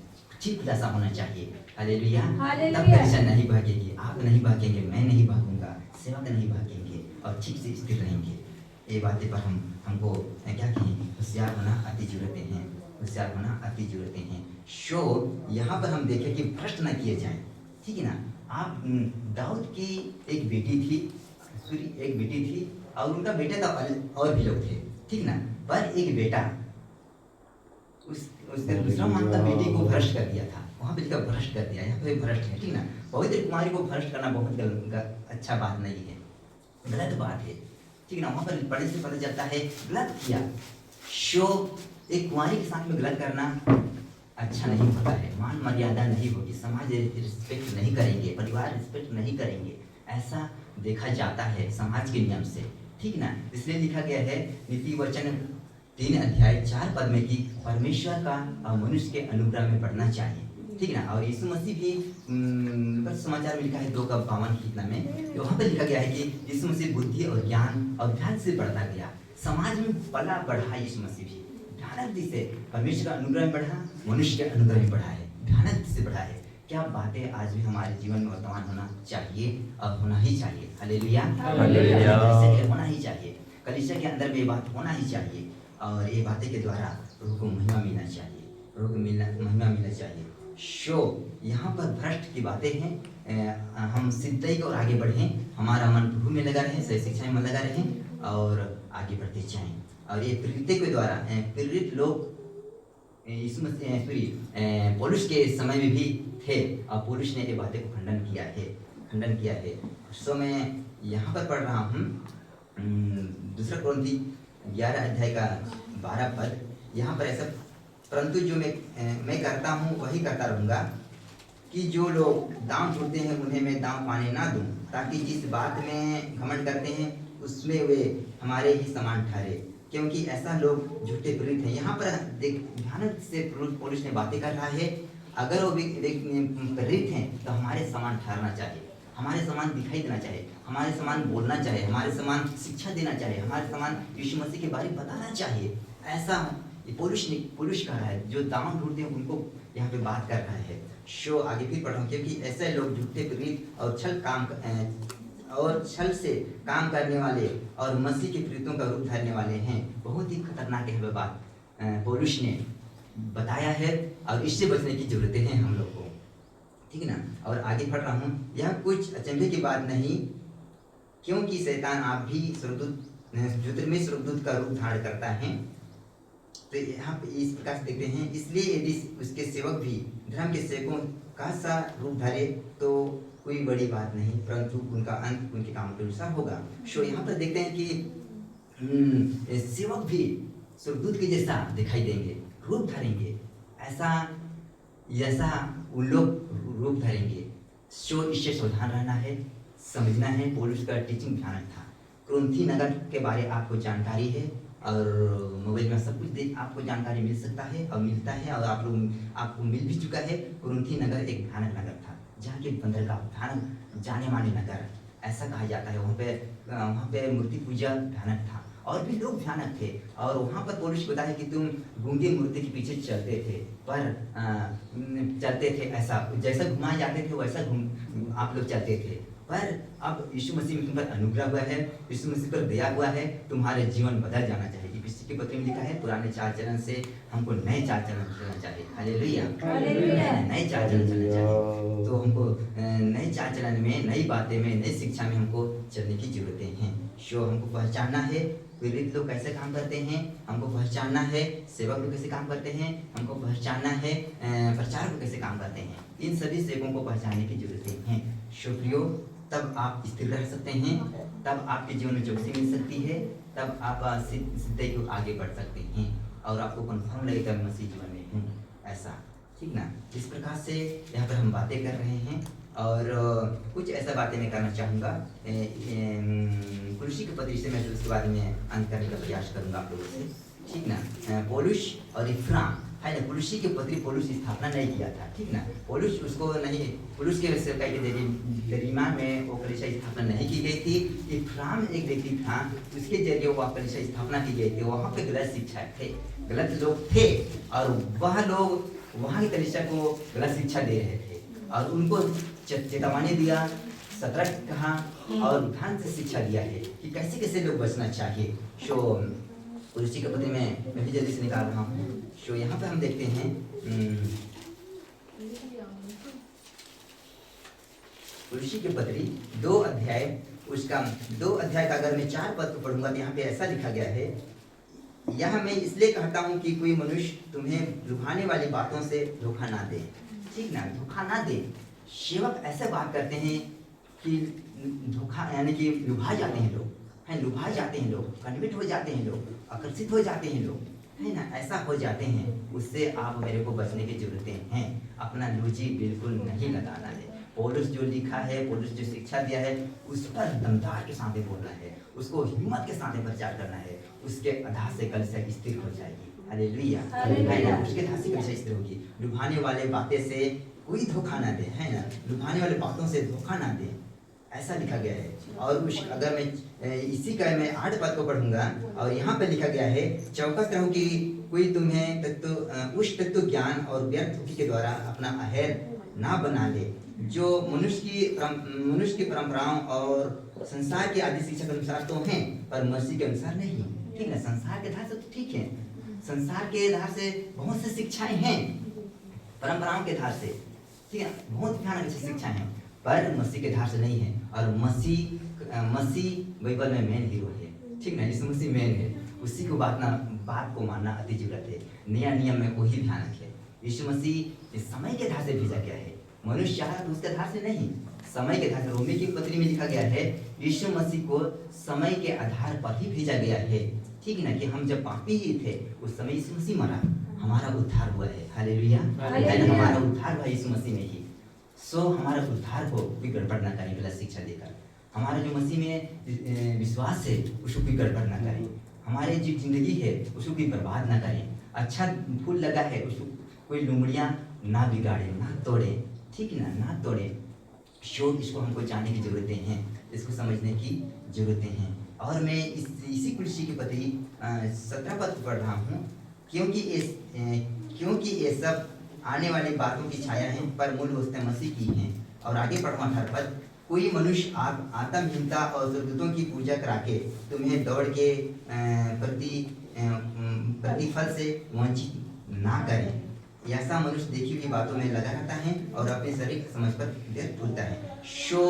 ठीक खुलासा होना चाहिए। हालेलुया। तब कलीसिया नहीं भागेगी, आप नहीं भागेंगे, मैं नहीं भागूंगा, सेवक नहीं भागेंगे और ठीक से स्थिर रहेंगे। ये बातें पर हमको क्या कहें होशियार होना अति जरूरतें हैं, होशियार होना अति जरूरतें हैं। शो यहाँ पर हम देखें कि भ्रष्ट न किए जाएं, ठीक है ना। आप दाऊद की एक बेटी थी और उनका बेटा था और भी लोग थे, ठीक ना। पर एक बेटा उसने दूसरा मानता बेटी को भ्रष्ट कर दिया था, वहाँ पे लिखा भ्रष्ट कर दिया, यहाँ पे भ्रष्ट है, ठीक ना। पवित्र कुमारी को भ्रष्ट करना बहुत अच्छा बात नहीं है, गलत बात है, ठीक ना। वहाँ पर पढ़ने से पता चलता है गलत किया। शो एक कुमारी के साथ में गलत करना अच्छा नहीं होता है, मान मर्यादा नहीं होगी, समाज रिस्पेक्ट नहीं करेंगे, परिवार रिस्पेक्ट नहीं करेंगे, ऐसा देखा जाता है समाज के नियम से, ठीक ना। इसलिए लिखा गया है नीति वचन 3 अध्याय 4 पद में कि परमेश्वर का और मनुष्य के अनुग्रह में बढ़ना चाहिए, ठीक ना। और यीशु मसीह भी समाचार में लिखा है 2:52 में, वहाँ पर लिखा गया है कि यीशु मसीह बुद्धि और ज्ञान और ध्यान से बढ़ता गया, समाज में बढ़ा यीशु मसीह भी भयानक से परमेश्वर का अनुग्रह में बढ़ा, मनुष्य के अनुग्रह में बढ़ा है, भयानक से बढ़ा है। क्या बातें आज भी हमारे जीवन में वर्तमान होना चाहिए और होना ही चाहिए। हालेलुया, होना ही चाहिए, कलीसिया के अंदर में ये बात होना ही चाहिए और ये बातें के द्वारा प्रभु को महिमा मिलना चाहिए, प्रभु को महिमा मिलना चाहिए। शो यहाँ पर भ्रष्ट की बातें हैं, हम सिद्धि को आगे बढ़ें, हमारा मन प्रभु में लगा रहे, सही शिक्षा में मन लगा रहे और आगे बढ़ते जाएं। और ये प्रेरित के द्वारा प्रेरित लोग यीशु मसीह पौलुस के समय में भी थे और पौलुस ने ये बातें को खंडन किया है। सो मैं यहाँ पर पढ़ रहा हूँ 2 कुरिन्थी 11 अध्याय का 12 पद। यहाँ पर ऐसा, परंतु जो मैं करता हूँ वही करता रहूँगा कि जो लोग दाम ढूंढते हैं उन्हें मैं दाम पाने ना दूँ, ताकि जिस बात में घमंड करते हैं उसमें वे हमारे ही समान ठहरे, क्योंकि ऐसा लोग झूठे प्रेरित हैं। यहाँ पर ध्यान से पौलुस ने बातें कर रहा है, अगर वो प्रेरित हैं तो हमारे समान ठहरना चाहिए, हमारे समान दिखाई देना चाहिए, हमारे समान बोलना चाहिए, हमारे समान शिक्षा देना चाहिए, हमारे समान यीशु मसीह के बारे में बताना चाहिए। ऐसा पौलुस कह रहा है, जो दाम ढूंढते हैं उनको यहाँ पे बात कर रहा है। शो आगे फिर पढ़ रहा हूँ, क्योंकि ऐसे लोग झूठे प्रेरित और छल से काम करने वाले और मसीह के प्रीतों का रूप धरने वाले हैं। बहुत ही खतरनाक है बात पौलुस ने बताया है और इससे बचने की जरूरत है हम लोग को, ठीक ना। और आगे पढ़ रहा हूँ, यह कुछ अचंभे की बात नहीं, क्योंकि शैतान आप भी ज्योतिर्मय स्वर्गदूत का रूप धारण करता है। तो यहाँ पे इस प्रकार से देखते हैं, इसलिए यदि उसके सेवक भी धर्म के सेवकों का सा रूप धरे तो कोई बड़ी बात नहीं, परंतु उनका अंत उनके काम के अनुसार होगा। सो यहाँ पर देखते हैं कि सेवक भी स्वर्गदूत के जैसा दिखाई देंगे, रूप धरेंगे, ऐसा उन लोग रूप धरेंगे। सो इससे सावधान रहना है, समझना है। पौलुस का टीचिंग भयानक था। कुरिन्थी नगर के बारे आपको जानकारी है और मोबाइल में सब कुछ आपको जानकारी मिल सकता है और मिलता है और आपको मिल भी चुका है। कुरिन्थी नगर एक भयानक नगर था, जहाँ के बंदरगाह भयानक जाने माने नगर ऐसा कहा जाता है। वहाँ पे मूर्ति पूजा भयानक था और भी लोग भयानक थे। और वहाँ पर पौलुस बताया कि तुम गूंगे मूर्ति के पीछे चलते थे, ऐसा जैसा घुमाए जाते थे वैसा आप लोग चलते थे। पर अब यीशु मसीह में तुम पर अनुग्रह हुआ है, यीशु मसीह पर दया हुआ है, तुम्हारे जीवन बदल जाना चाहिए। इफिसी के पत्र में लिखा है, पुराने चाल चलन से हमको नए चाल चलन चलना चाहिए। हालेलुया, नए चाल चलन चलना चाहिए। तो हमको नए चाल चलन में, नई बातें में, नई शिक्षा में हमको चलने की जरूरतें हैं। सो हमको पहचानना है प्रेरित लोग कैसे काम करते हैं, हमको पहचानना है सेवक लोग कैसे काम करते हैं, हमको पहचानना है प्रचारक लोग कैसे काम करते हैं। इन सभी सेवकों को पहचानने की जरूरतें हैं। शुक्रियो, तब आप स्थिर रह सकते हैं, तब आपके जीवन में चौकसी मिल सकती है, तब आप सिद्धि को आगे बढ़ सकते हैं और आपको कन्फर्म लगेगा मसीह जीवन में हूँ, ऐसा, ठीक ना। इस प्रकार से यहाँ पर हम बातें कर रहे हैं और कुछ ऐसा बातें मैं करना चाहूँगा। कुरिन्थी के पत्र से मैं उसके बारे में अंत करने का प्रयास करूँगा आप लोगों से, ठीक ना। पौलुस और इफ्राम है ना, पुलुसी के पत्री पौलुस स्थापना नहीं किया था, ठीक ना। पौलुस उसको नहीं, पुलुस के सेवकाई के दरिमा में वो कलीसिया स्थापना नहीं की गई थी। इफ्राम एक व्यक्ति था, उसके जरिए वो कलीसिया स्थापना की गई थी। वहाँ पे गलत शिक्षा थे, गलत लोग थे, और वह लोग वहाँ की कलीसिया को गलत शिक्षा दे रहे थे, और उनको चेतावनी दिया, सतर्क कहा, और ध्यान से शिक्षा दिया है कि कैसे कैसे लोग बचना चाहिए। सो पुलुसी के पत्र में मैं भी जल्दी से निकाल रहा हूँ। सो यहाँ पे हम देखते हैं पुलुसी के पत्री 2 अध्याय, उसका 2 अध्याय का अगर मैं 4 पद को पढ़ूंगा तो यहाँ पे ऐसा लिखा गया है, यह मैं इसलिए कहता हूँ कि कोई मनुष्य तुम्हें लुभाने वाली बातों से धोखा ना दे, ठीक ना, धोखा ना दे। सेवक ऐसे बात करते हैं कि धोखा यानी कि लुभा जाते हैं लोग, है, लुभा जाते हैं लोग, कन्वर्ट हो जाते हैं लोग, आकर्षित हो जाते हैं लोग, है ना, ऐसा हो जाते हैं। उससे आप मेरे को बचने की जरूरतें हैं। अपना रुचि बिल्कुल नहीं लगाना है। पौलुस जो लिखा है, पौलुस जो शिक्षा दिया है, उस पर दमदार के साथ बोलना है, उसको हिम्मत के साथ प्रचार करना है। उसके आधार से कलीसिया स्थिर हो जाएगी। हालेलुया, है ना, उसके आधार से कलीसिया स्थिर होगी। लुभाने वाले बातें से कोई धोखा ना दे, है ना, लुभाने वाले बातों से धोखा ना दे, ऐसा लिखा गया है। और उस अगर मैं इसी का मैं 8 पद को पढ़ूंगा, और यहाँ पे लिखा गया है, चौकस रहो कि कोई तुम्हें उस तत्व ज्ञान और व्यर्थ बुद्धि के द्वारा अपना अहर ना बना ले, जो मनुष्य की परंपराओं और संसार की आदि शिक्षा के अनुसार तो हैं, पर मसीह के अनुसार नहीं, ठीक है। संसार के आधार से तो ठीक है, संसार के आधार से बहुत से शिक्षाएं हैं, परंपराओं के आधार से, ठीक है, बहुत भयानक शिक्षाएं हैं, पर मसीह के आधार से नहीं है। और मसीह बाइबल में मेन हीरो है, ठीक ना, यीशु मसीह मेन है, उसी को बात को मानना अति जरूरत है। नया नियम में वही भयानक है। यीशु मसीह इस समय के आधार से भेजा गया है, मनुष्य चाहा तो उसके आधार से नहीं, समय के आधार से। रोमी की पत्री में लिखा गया है, यीशु मसीह को समय के आधार पर ही भेजा गया है, ठीक ना, कि हम जब पापी ही थे उस समय यीशु मसीह मरा, हमारा उद्धार हुआ है। हालेलुया, हमारा उद्धार हुआ यीशु मसीह में ही। सो हमारा उद्धार को भी गड़बड़ ना करें गलत शिक्षा देकर। हमारा जो मसीह में विश्वास है उसको भी गड़बड़ ना करें। हमारे जो जिंदगी है उसको भी बर्बाद ना करें। अच्छा फूल लगा है उसको कोई लुमड़ियाँ ना बिगाड़े, ना तोड़े, ठीक ना, ना तोड़े। सो इसको हमको जानने की जरूरतें हैं, इसको समझने की जरूरतें हैं। और मैं इसी कुलसी की पत्री 17 पद पढ़ रहा हूँ, क्योंकि ये सब आने वाली बातों की छाया है, पर मूल वस्तु मसीह की हैं। और आगे पढ़ो 18 पद, कोई मनुष्य आत्महीनता और स्वर्गदूतों की पूजा करा के तुम्हें दौड़ के प्रतिफल से वंचित ना करें। ऐसा मनुष्य देखी हुई बातों में लगा रहता है और अपने शरीर समझ पर व्यर्थ भूलता है। सो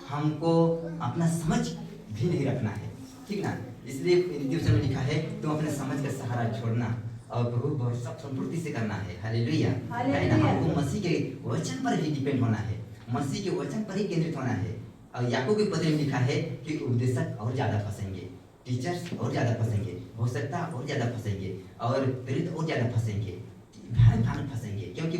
हमको अपना समझ भी नहीं रखना है, ठीक ना। इसलिए हिंदी में लिखा है, तुम अपने समझ का सहारा छोड़ना और प्रभु सब संपूर्ति से करना है। हालेलुया, है ना। हमको मसीह के वचन पर ही डिपेंड होना है, मसीह के वचन पर ही केंद्रित होना है। और याकूब के पत्र में लिखा है कि उपदेशक और ज्यादा फंसेंगे, टीचर्स और ज्यादा फंसेंगे, भविष्यवक्ता और ज्यादा फंसेंगे, और प्रेरित और ज्यादा फंसेंगे, भयानक फंसेंगे, क्योंकि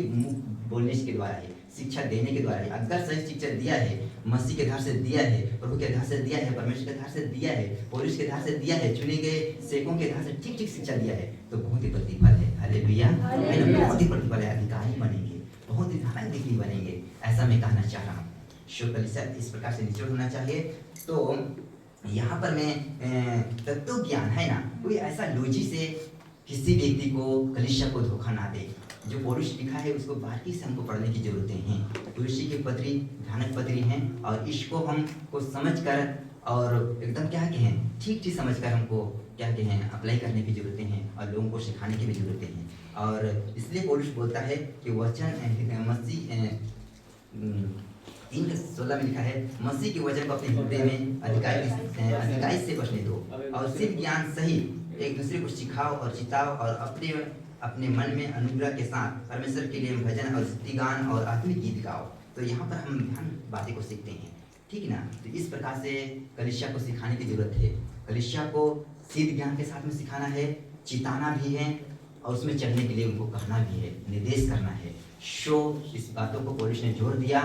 बोलने के द्वारा है, शिक्षा देने के द्वारा है। अगर सही शिक्षा दिया है, मसीह के आधार से दिया है, प्रभु के आधार से दिया है, परमेश्वर के आधार से दिया है, पौलुस के आधार से दिया है, चुने गए सेवकों के आधार से ठीक ठीक शिक्षा दिया है, तो बहुत ही प्रतिफल है। हालेलुया, बहुत ही प्रतिफल है। अधिकारी बनेंगे, बहुत ही धार्मिक व्यक्ति बनेंगे, ऐसा मैं कहना चाह रहा हूँ। कलीसिया इस प्रकार से निचोड़ होना चाहिए। तो यहाँ पर मैं तत्व ज्ञान, है ना, कोई ऐसा लॉजिक से किसी व्यक्ति को, कलीसिया को धोखा ना दे। जो पौलुस लिखा है उसको बारीकी से हमको पढ़ने की जरूरतें हैं। तुलसी की पत्री भयानक पत्री हैं, और इसको हमको समझकर और एकदम क्या कहें, ठीक ठीक समझकर हमको क्या कहें अप्लाई करने की जरूरतें हैं, और लोगों को सिखाने की भी जरूरतें हैं। और इसलिए पौलुस बोलता है कि वचन मसीह 3:16 में लिखा है, मसीह के वचन को अपने हृदय में अधिकारी से बसने दो, और सिर्फ ज्ञान सहित एक दूसरे को सिखाओ और चिताओ, और अपने मन में अनुग्रह के साथ परमेश्वर के लिए भजन और स्तुतिगान और आत्मिक गीत गाओ। तो यहाँ पर हम ध्यान बातें को सीखते हैं, ठीक ना। तो इस प्रकार से कलीसिया को सिखाने की जरूरत है। कलीसिया को सिद्ध ज्ञान के साथ में सिखाना है, चिताना भी है, और उसमें चलने के लिए उनको कहना भी है, निर्देश करना है। इस बातों को पौलुस ने जोर दिया,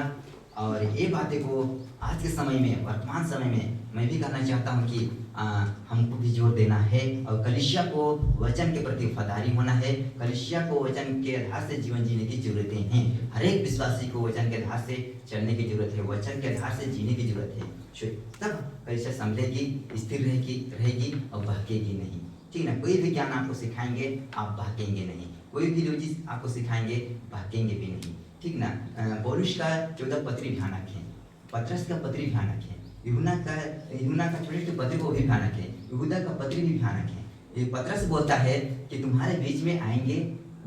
और ये बातें को आज के समय में, वर्तमान समय में मैं भी कहना चाहता हूँ कि हमको भी जोर देना है और कलीसिया को वचन के प्रति वफादारी होना है। कलीसिया को वचन के आधार से जीवन जीने की जरूरतें हैं। हर एक विश्वासी को वचन के आधार से चलने की जरूरत है, वचन के आधार से जीने की जरूरत है। तब कलीसिया संभलेगी, स्थिर रहेगी और बहकेगी नहीं। ठीक ना। कोई भी ज्ञान आपको सिखाएंगे आप बहकेंगे नहीं, कोई भी जो चीज आपको सिखाएंगे बहकेंगे भी नहीं। ठीक ना। पौलुस का 14 पत्री ध्यान रखें, पतरस का पत्री ध्यान रखें, यूहन्ना का छोटे पत्री को भी ध्यान रखें, यहूदा का पत्री भी ध्यान रखें। ये पतरस बोलता है कि तुम्हारे बीच में आएंगे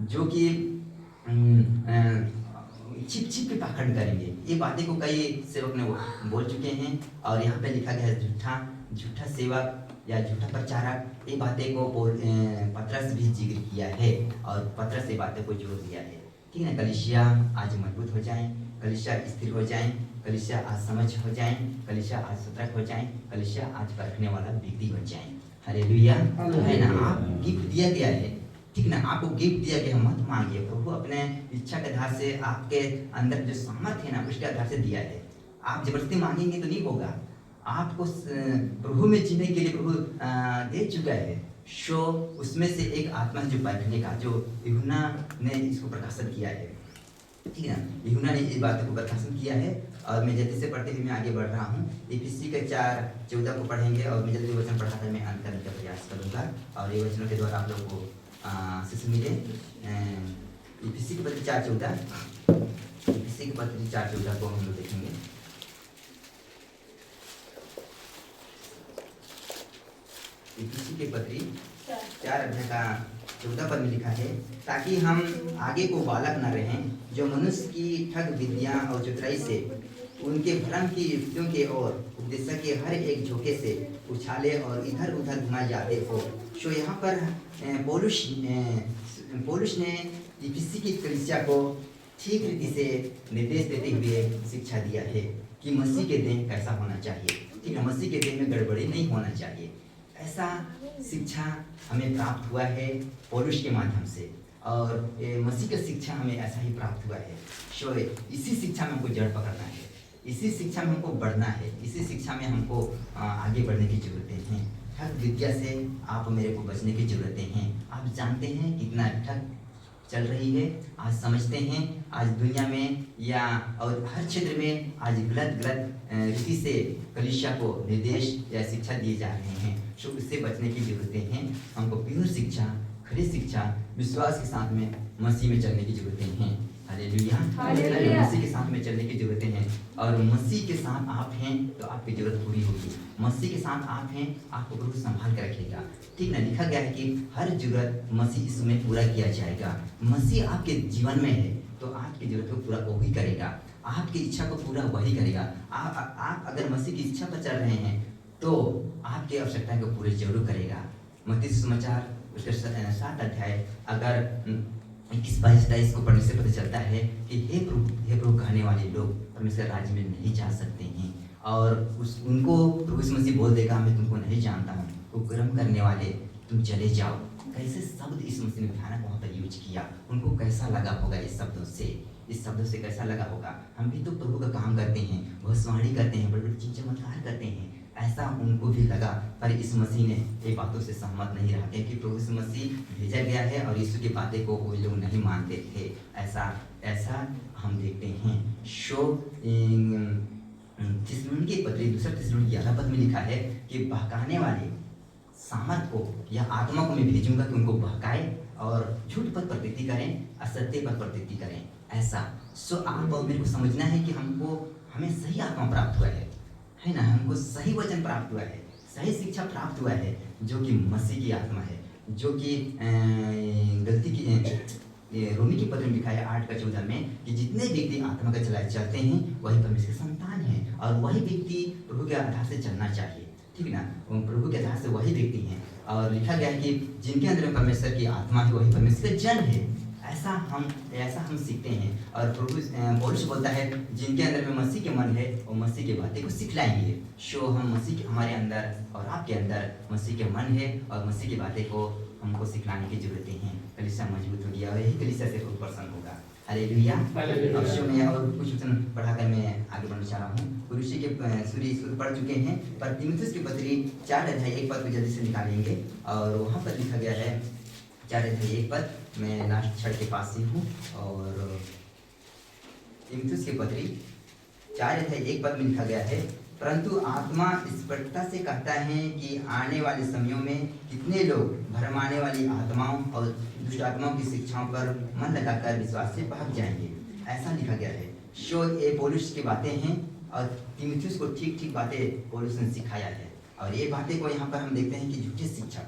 जो कि छिप छिप के पाखंड करेंगे। ये बातें को कई सेवक ने बोल चुके हैं और यहाँ पे लिखा गया है झूठा सेवक या झूठा प्रचारक। ये बातें को पतरस भी जिक्र किया है और पतरस ये बातें को जोर दिया है। ठीक है ना। कलीसिया आज मजबूत हो जाए, कलीसिया स्थिर हो जाए, कलीसिया आज समझ हो जाए, कलीसिया आज सतर्क हो जाए, कलीसिया आज परखने वाला व्यक्ति हो जाए। हालेलुया। है ना। आप गिफ्ट दिया गया है। ठीक ना। आपको गिफ्ट दिया गया, मत मांगिए। प्रभु अपने इच्छा के आधार से आपके अंदर जो सामर्थ्य है ना उसके आधार से दिया है। आप जबरदस्ती मांगेंगे तो नहीं होगा। आपको प्रभु में जीने के लिए प्रभु दे चुका है। शो उसमें से एक आत्मा जो परखने का, जो यूहन्ना ने इसको प्रकाशित किया है। ठीक है ना। यूहन्ना ने इस बात को प्रकाशित किया है और मैं जल्दी से पढ़ते हुए मैं आगे बढ़ रहा हूँ। इफिसी के 4:14 को पढ़ेंगे और मैं जल्दी वचन पढ़ाकर मैं अंत करने का प्रयास करूँगा और ये वचनों के द्वारा आप लोग को शिक्षा मिले। इफिसी के पत्र 4:14, इफिसी के पत्र 4:14 को हम लोग देखेंगे। इफिसी के पत्री 4:14 पद में लिखा है, ताकि हम आगे को बालक न रहें जो मनुष्य की ठग विद्या और चतुराई से उनके भ्रम की युक्तियों के और उपदेश के हर एक झोंके से उछाले और इधर उधर घुमाए जाते हो। सो यहाँ पर पौलुस ने इफिसी की कलीसिया को ठीक रीति से निर्देश देते हुए शिक्षा दिया है कि मसीह के देह कैसा होना चाहिए। ठीक है। मसीह के देह में गड़बड़ी नहीं होना चाहिए। ऐसा शिक्षा हमें प्राप्त हुआ है पौलुस के माध्यम से और मसीह का शिक्षा हमें ऐसा ही प्राप्त हुआ है। सो इसी शिक्षा में हमको जड़ पकड़ना है, इसी शिक्षा में हमको बढ़ना है, इसी शिक्षा में हमको आगे बढ़ने की जरूरतें हैं। ठग विद्या से आप मेरे को बचने की जरूरतें हैं। आप जानते हैं कितना ठग चल रही है, आज समझते हैं आज दुनिया में या और हर क्षेत्र में आज गलत रीति से कलीसिया को निर्देश या शिक्षा दिए जा रहे हैं। सो उससे बचने की जरूरतें हैं। हमको प्योर शिक्षा, खरी शिक्षा, विश्वास के साथ में मसीह में चलने की जरूरतें हैं। हालेलुया। मसीह के साथ में चलने की जरूरतें हैं और मसीह के साथ आप हैं तो आपकी जरूरत पूरी होगी। मसीह के साथ आप हैं, आपको प्रभु संभाल कर रखेगा। ठीक ना। लिखा गया है कि हर जरूरत मसीह इसमें पूरा किया जाएगा। मसीह आपके जीवन में है तो आपकी जरूरत को पूरा वही करेगा, आपकी इच्छा को पूरा वही करेगा। आप अगर मसीह की इच्छा पर चल रहे हैं तो आपकी आवश्यकता को पूरे जरूर करेगा। मत्ती सुसमाचार उसके 7 अध्याय अगर 21-22 को पढ़ने से पता चलता है कि हे प्रभु कहने वाले लोग परमेश्वर राज्य में नहीं जा सकते हैं और उनको प्रभु यीशु मसीह बोल देगा मैं तुमको नहीं जानता हूँ, कुकर्म करने वाले तुम चले जाओ। कैसे शब्द इस मसीह ने भयानक वहाँ पर यूज किया, उनको कैसा लगा होगा इस शब्दों से कैसा लगा होगा। हम भी तो प्रभु का काम करते हैं, भविष्यवाणी करते हैं, बड़े बड़े चमत्कार करते हैं, ऐसा उनको भी लगा। पर इस मसीह ने ये बातों से सहमत नहीं रहा क्योंकि प्रभु यीशु मसीह भेजा गया है और यीशु की बातें को वो लोग नहीं मानते थे। ऐसा हम देखते हैं। शो थिस्सलुनीके की पत्री 2 थिस्सलुनीके 11 पद में लिखा है कि बहकाने वाले सामर्थ को या आत्मा को मैं भेजूंगा कि उनको बहकाए और झूठ पर प्रतीति करें, असत्य पर प्रतीति करें। ऐसा आप और मेरे को समझना है कि हमें सही आत्मा प्राप्त हुआ है ना। हमको सही वचन प्राप्त हुआ है, सही शिक्षा प्राप्त हुआ है जो कि मसीह की आत्मा है, जो कि रोमी की पत्र में लिखा है 8:14 में कि जितने व्यक्ति आत्मा का चलाए चलते हैं वही परमेश्वर के संतान हैं और वही व्यक्ति प्रभु के आधार से चलना चाहिए। ठीक ना। प्रभु के आधार से वही व्यक्ति हैं और लिखा गया है कि जिनके अंदर परमेश्वर की आत्मा है वही परमेश्वर के जन है। ऐसा हम सीखते हैं और प्रभु पौलुस बोलता है जिनके अंदर में मसीह के मन है वो मसीह की बातें को सिखलाएंगे। सो हम हमारे अंदर और आपके अंदर मसीह के मन है और मसीह की बातें को हमको सिखलाने की जरूरतें हैं। कलीसिया मजबूत होगी और यही कलीसिया से प्रभु प्रसन्न होगा। हालेलुया। हालेलुया। अब मैं और कुछ वचन पढ़ाकर मैं आगे बढ़ना चाह रहा हूँ। कुरुशी के सूर्य पढ़ चुके हैं, पर तीमुथियुस की पत्री 4 अध्याय 1 पद को जल्दी से निकालेंगे। और वहाँ पर लिखा गया है 4 अध्याय 1 पद, मैं लास्ट छड़ के पास से हूँ। और तीमुथियुस की पत्री 4 अध्याय 1 पद में लिखा गया है, परंतु आत्मा स्पष्टता से कहता है कि आने वाले समयों में कितने लोग भरमाने वाली आत्माओं और दुष्ट आत्माओं की शिक्षाओं पर मन लगाकर विश्वास से भाग जाएंगे। ऐसा लिखा गया है। ये पौलुस की बातें हैं और तीमुथियुस को ठीक ठीक बातें पौलुस ने सिखाया है। और ये बातें को यहाँ पर हम देखते हैं कि झूठे शिक्षक,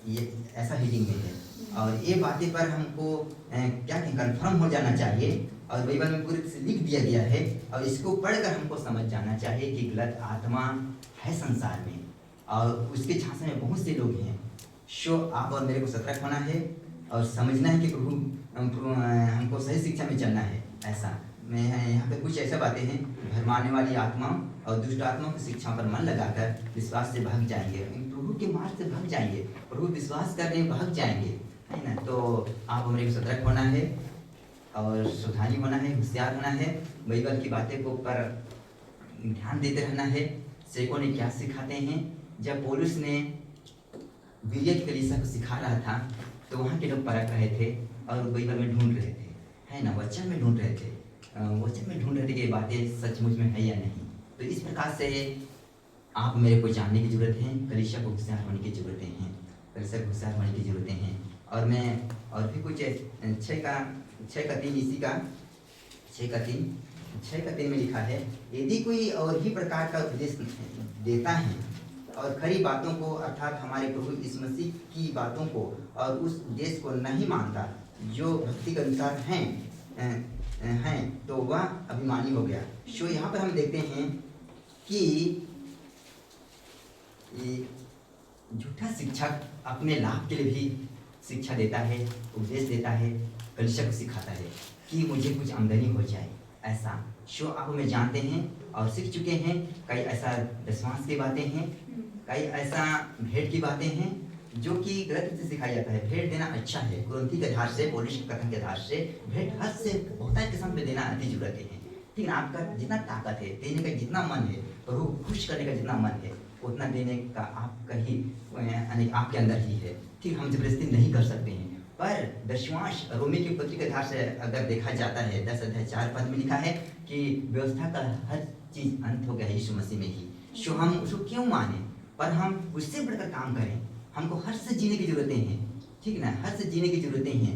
ये ऐसा हीडिंग में है। और ये बातें पर हमको क्या कंफर्म हो जाना चाहिए। और बाइबल में पूरी तरह से लिख दिया गया है और इसको पढ़कर हमको समझ जाना चाहिए कि गलत आत्मा है संसार में और उसके झांसे में बहुत से लोग हैं। आप और मेरे को सतर्क होना है और समझना है कि प्रभु हमको सही शिक्षा में चलना है। ऐसा मैं यहाँ पे कुछ ऐसा बातें हैं, भरमाने वाली आत्माओं और दुष्ट आत्माओं की शिक्षा पर मन लगाकर विश्वास से भाग जाएंगे, प्रभु के मार्ग से भाग जाएंगे, प्रभु विश्वास करने भाग जाएंगे, है ना। तो आप और मेरे को सतर्क होना है और सावधानी होना है, होशियार होना है, बाइबल की बातें को पर ध्यान देते रहना है। सेवकों ने क्या सिखाते हैं। जब पौलुस ने बिरिया की कलीसिया को सिखा रहा था तो वहाँ के लोग परख रहे थे और बाइबल में ढूंढ रहे थे, है ना, वचन में ढूंढ रहे थे, वचन में ढूंढ रहे थे कि ये बातें सचमुच में है या नहीं। तो इस प्रकार से आप मेरे को जानने की जरूरत है, कलीसिया को होशियार होने की जरूरतें हैं, कलीसिया को होशियार होने की जरूरतें हैं। और मैं और भी कुछ 6 का 3 इसी का 6 का 3 में लिखा है, यदि कोई और ही प्रकार का उपदेश देता है और खरी बातों को अर्थात हमारे प्रभु यीशु मसीह की बातों को और उस उपदेश को नहीं मानता जो भक्ति के अनुसार हैं तो वह अभिमानी हो गया। यहाँ पर हम देखते हैं कि झूठा शिक्षक अपने लाभ के लिए भी शिक्षा देता है, उपदेश देता है, कलीसिया को सिखाता है कि मुझे कुछ आमदनी हो जाए। ऐसा आप हमें जानते हैं और सीख चुके हैं। कई ऐसा दशमांश की बातें हैं, कई ऐसा भेंट की बातें हैं जो कि गलत रूप से सिखाया जाता है। भेंट देना अच्छा है, कुरिन्थी के आधार से, पौलुस के कथन के आधार से भेंट हद से बहुतायत के साथ में देना अति जरूरत है। ठीक है, आपका जितना ताकत है, देने का जितना मन है, प्रभु खुश करने का जितना मन है, उतना देने का आपका ही आपके अंदर ही है। ठीक, हम जबरदस्ती नहीं कर सकते हैं। पर दशमांश रोमी की पत्री के आधार से अगर देखा जाता है 10 अध्याय 4 पद में लिखा है कि व्यवस्था का हर चीज अंत हो गया है यीशु मसीह में ही। हम उसको क्यों माने, पर हम उससे बढ़कर काम करें। हमको हर से जीने की जरूरतें हैं, ठीक ना, हर से जीने की जरूरतें हैं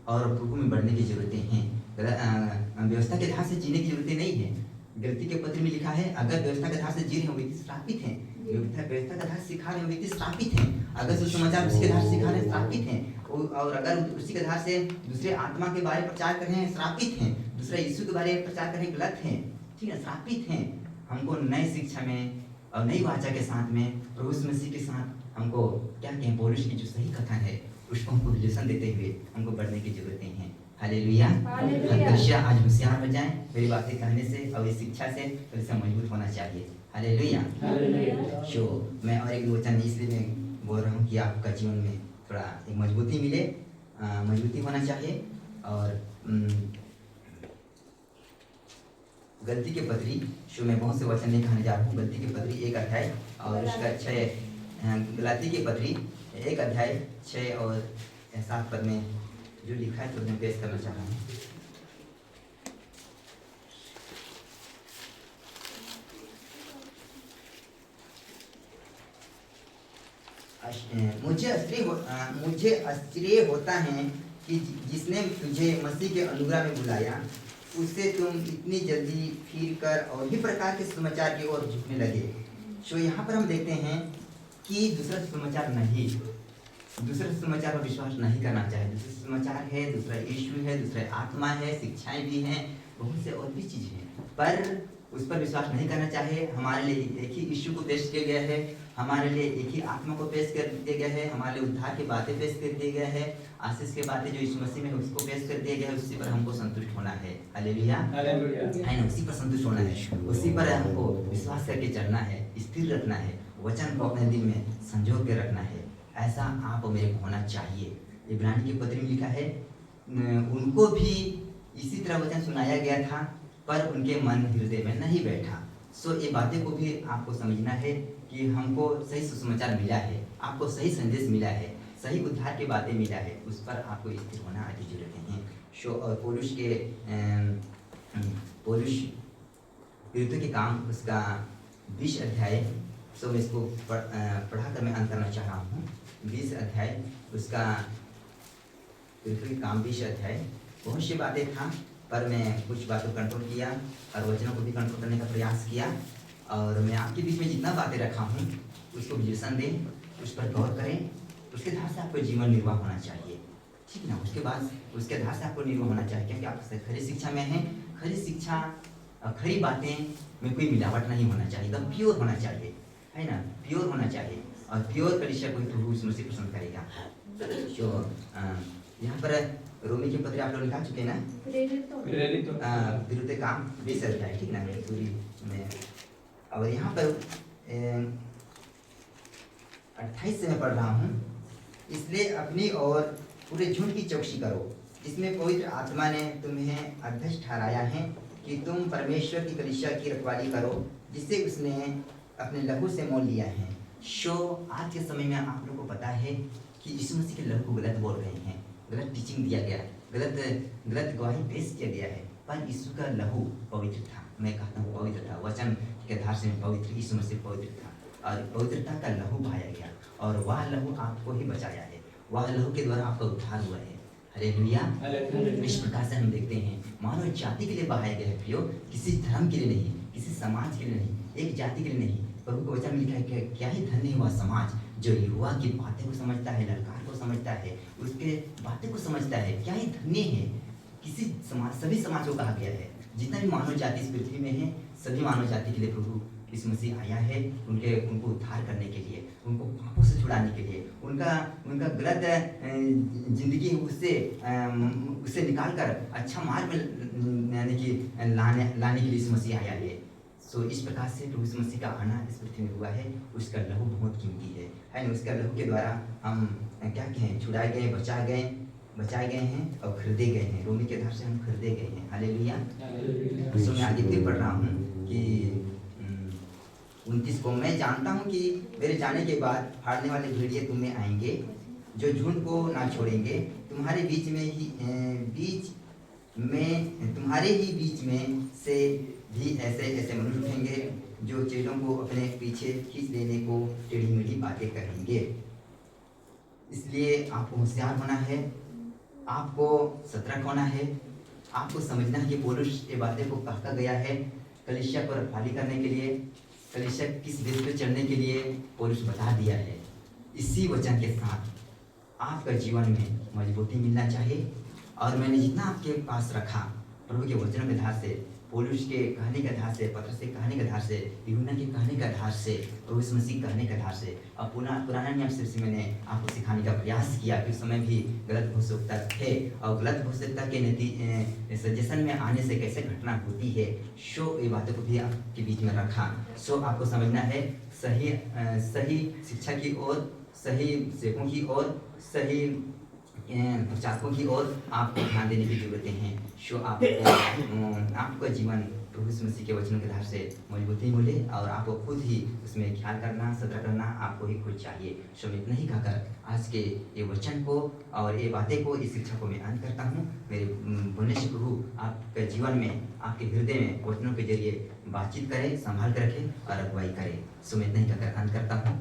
और प्रभु में बढ़ने की जरूरतें हैं। व्यवस्था के आधार से जीने की जरूरतें नहीं है। गलती के पत्र में लिखा है, अगर व्यवस्था के आधार से जी रहे हो व्यक्ति श्रापित हैं। व्यवस्था का आधार से सिखा रहे हो व्यक्ति श्रापित हैं। अगर सुसमाचार उसके आधार से सिखा रहे हैं श्रापित हैं। और अगर उसी के आधार से दूसरे आत्मा के बारे में प्रचार कर रहे हैं श्रापित हैं। दूसरे यीशु के बारे में प्रचार कर रहे हैं गलत हैं, ठीक है, श्रापित हैं। हमको नई शिक्षा में और नई वाचा के साथ में प्रभु मसीह के साथ हमको क्या कहें, पौलुस की जो सही कथन है उसको हमको रिलेशन देते हुए हमको बढ़ने की जरूरतें हैं। हालेलुया। कलीसिया आज होशियार हो जाए मेरी बातें कहने से और इस शिक्षा से कलीसिया मजबूत होना चाहिए। हालेलुया। मैं और एक वचन इसलिए मैं बोल रहा हूँ कि आपका जीवन में थोड़ा एक मजबूती मिले, मजबूती होना चाहिए। और गलती के पत्री मैं बहुत से वचन नहीं कहने जा रहा हूँ। गलती के पत्री 1 अध्याय और उसका 6, गलाती के पत्री 1 अध्याय 6 और 7 पद में जो लिखा है तो मैं पेश करना चाह रहा हूँ। मुझे आश्चर्य होता है कि जिसने तुझे मसीह के अनुग्रह में बुलाया उससे तुम इतनी जल्दी फिर कर और भी प्रकार के समाचार की ओर झुकने लगे। यहाँ पर हम देखते हैं कि दूसरा समाचार पर विश्वास नहीं करना चाहिए। दूसरा समाचार है, दूसरा यीशु है, दूसरा आत्मा है, शिक्षाएं भी हैं, बहुत से और भी चीज़ हैं, पर उस पर विश्वास नहीं करना चाहिए। हमारे लिए एक ही यीशु को पेश किया गया है, हमारे लिए एक ही आत्मा को पेश कर दिया गया है, हमारे लिए उद्धार की बातें पेश कर दिया गया है, आशीष की बातें जो यीशु मसीह में है उसको पेश कर दिया गया है। उसी पर हमको संतुष्ट होना है। हालेलुया, है ना, उसी पर संतुष्ट होना है, उसी पर हमको विश्वास करके चलना है, स्थिर रखना है, वचन को अपने दिल में संजो के रखना है। ऐसा आप मेरे को होना चाहिए। इब्रानी की पत्री में लिखा है, उनको भी इसी तरह वचन सुनाया गया था, पर उनके मन हृदय में नहीं बैठा। सो ये बातें को भी आपको समझना है कि हमको सही सुसमाचार मिला है, आपको सही संदेश मिला है, सही उद्धार की बातें मिला है, उस पर आपको स्थिर होना अति जरूरी है। शो और पौलुस विरुद्ध के काम उसका 20 अध्याय, सो मैं इसको पढ़ा कर मैं अंत करना चाह रहा हूँ। 20 अध्याय उसका विरुद्ध के काम 20 अध्याय, बहुत सी बातें था, पर मैं कुछ बातों को कंट्रोल किया और वचनों को भी कंट्रोल करने का प्रयास किया। और मैं आपके बीच में जितना बातें रखा हूँ उसको विवेचन दें, उस पर गौर करें, उसके आधार से आपको जीवन निर्वाह होना चाहिए, ठीक ना। उसके बाद उसके आधार से आपको निर्वाह होना चाहिए, क्योंकि आप खरी शिक्षा में हैं। खरी शिक्षा, खरी बातें में कोई मिलावट नहीं होना चाहिए, एकदम प्योर होना चाहिए, है ना, प्योर होना चाहिए। और प्योर कलीसिया को प्रभु यीशु मसीह पसंद करेगा। जो यहाँ पर रोमी के पत्र आप लोग लिखा चुके हैं ना, विरुद्ध काम 20 अध्याय, ठीक ना, मैं पूरी में। और यहाँ पर 28 से मैं पढ़ रहा हूँ। इसलिए अपनी और पूरे झूठ की चौकसी करो, जिसमें पवित्र आत्मा ने तुम्हें अध्यक्ष ठहराया है कि तुम परमेश्वर की कलीसिया की रखवाली करो, जिससे उसने अपने लहू से मोल लिया है। आज के समय में आप लोगों को पता है कि यीशु मसीह के लहू को गलत बोल रहे हैं, गलत टीचिंग दिया गया, गलत गवाही पेश किया गया है, पर यीशु का लहू पवित्र था। मैं कहता हूँ पवित्र था, वचन के आधार से पवित्र, यीशु मसीह पवित्र था और पवित्रता का लहू बहाया गया और वह लहू आपको ही बचाया है, वह लहू के द्वारा आपका उद्धार हुआ है। हालेलुया। इस प्रकार से हम देखते हैं मानव जाति के लिए बहाया गया है प्रियो, किसी धर्म के लिए नहीं, किसी समाज के लिए नहीं, एक जाति के लिए नहीं। प्रभु के वचन में लिखा है कि क्या ही धन्य है वह समाज जो यहोवा की बातें को समझता है, ललकार को समझता है, उसके बातें को समझता है। क्या ही धन्य है। किसी समाज, सभी समाज को कहा गया है, जितना भी मानव जाति इस पृथ्वी में है, सभी मानव जाति के लिए प्रभु यीशु मसीह आया है, उनको उद्धार करने के लिए, उनको पापों से छुड़ाने के लिए, उनका गलत जिंदगी उससे निकाल कर अच्छा मार्ग में यानी कि लाने के लिए यीशु मसीह आया है। इस प्रकार से प्रभु यीशु मसीह का आना इस पृथ्वी में हुआ है। उसका लहू बहुत कीमती है ना। उसका लहू के द्वारा हम क्या कहें, छुड़ाए गए, बचाए गए हैं और खरीदे गए हैं। रोमी के आधार से हम खरीदे गए हैं। हालेलुया। सो मैं आगे फिर पढ़ रहा हूँ कि 29 को, मैं जानता हूँ कि मेरे जाने के बाद फाड़ने वाले भेड़िए तुम में आएंगे, जो झुंड को ना छोड़ेंगे। तुम्हारे ही बीच में से भी ऐसे मनुष्य उठेंगे जो चेलों को अपने पीछे खींच लेने को टेढ़ी मेढ़ी बातें कहेंगे। इसलिए आपको होशियार होना है, आपको सतर्क होना है, आपको समझना है कि पौलुस ये बातें को कहता गया है कलीसिया को रखवाली करने के लिए, कलीसिया किस बेस पर चलने के लिए पौलुस बता दिया है। इसी वचन के साथ आपका जीवन में मजबूती मिलना चाहिए। और मैंने जितना आपके पास रखा प्रभु के वचनों के आधार से, पौलुस के कहने के आधार से, पत्रस के कहने के आधार से, यूहन्ना के कहने के आधार से, प्रभु यीशु मसीह कहने के आधार से, और पुराना नियम से मैंने आपको सिखाने का प्रयास किया कि उस समय भी गलत भविष्यवक्ता थे और गलत भविष्यवक्ता के सजेशन में आने से कैसे घटना होती है। ये बातों को भी आपके बीच में रखा। आपको समझना है सही शिक्षा की ओर, सही सेवकों की ओर, सही प्रचारकों की ओर आपको ध्यान देने की जरूरतें हैं। आपका जीवन प्रभु यीशु मसीह के वचनों के आधार से मजबूती मिले और आपको खुद ही उसमें ख्याल करना, सतर्क करना आपको ही खुद चाहिए। मैं इतना ही कहकर आज के ये वचन को और ये बातें को, इस शिक्षा को मैं अंत करता हूँ। मेरे बोलने से प्रभु आपके जीवन में, आपके हृदय में वचनों के जरिए बातचीत करे, संभाल कर रखे और अगुवाई करे। मैं इतना ही कहकर अंत करता हूँ।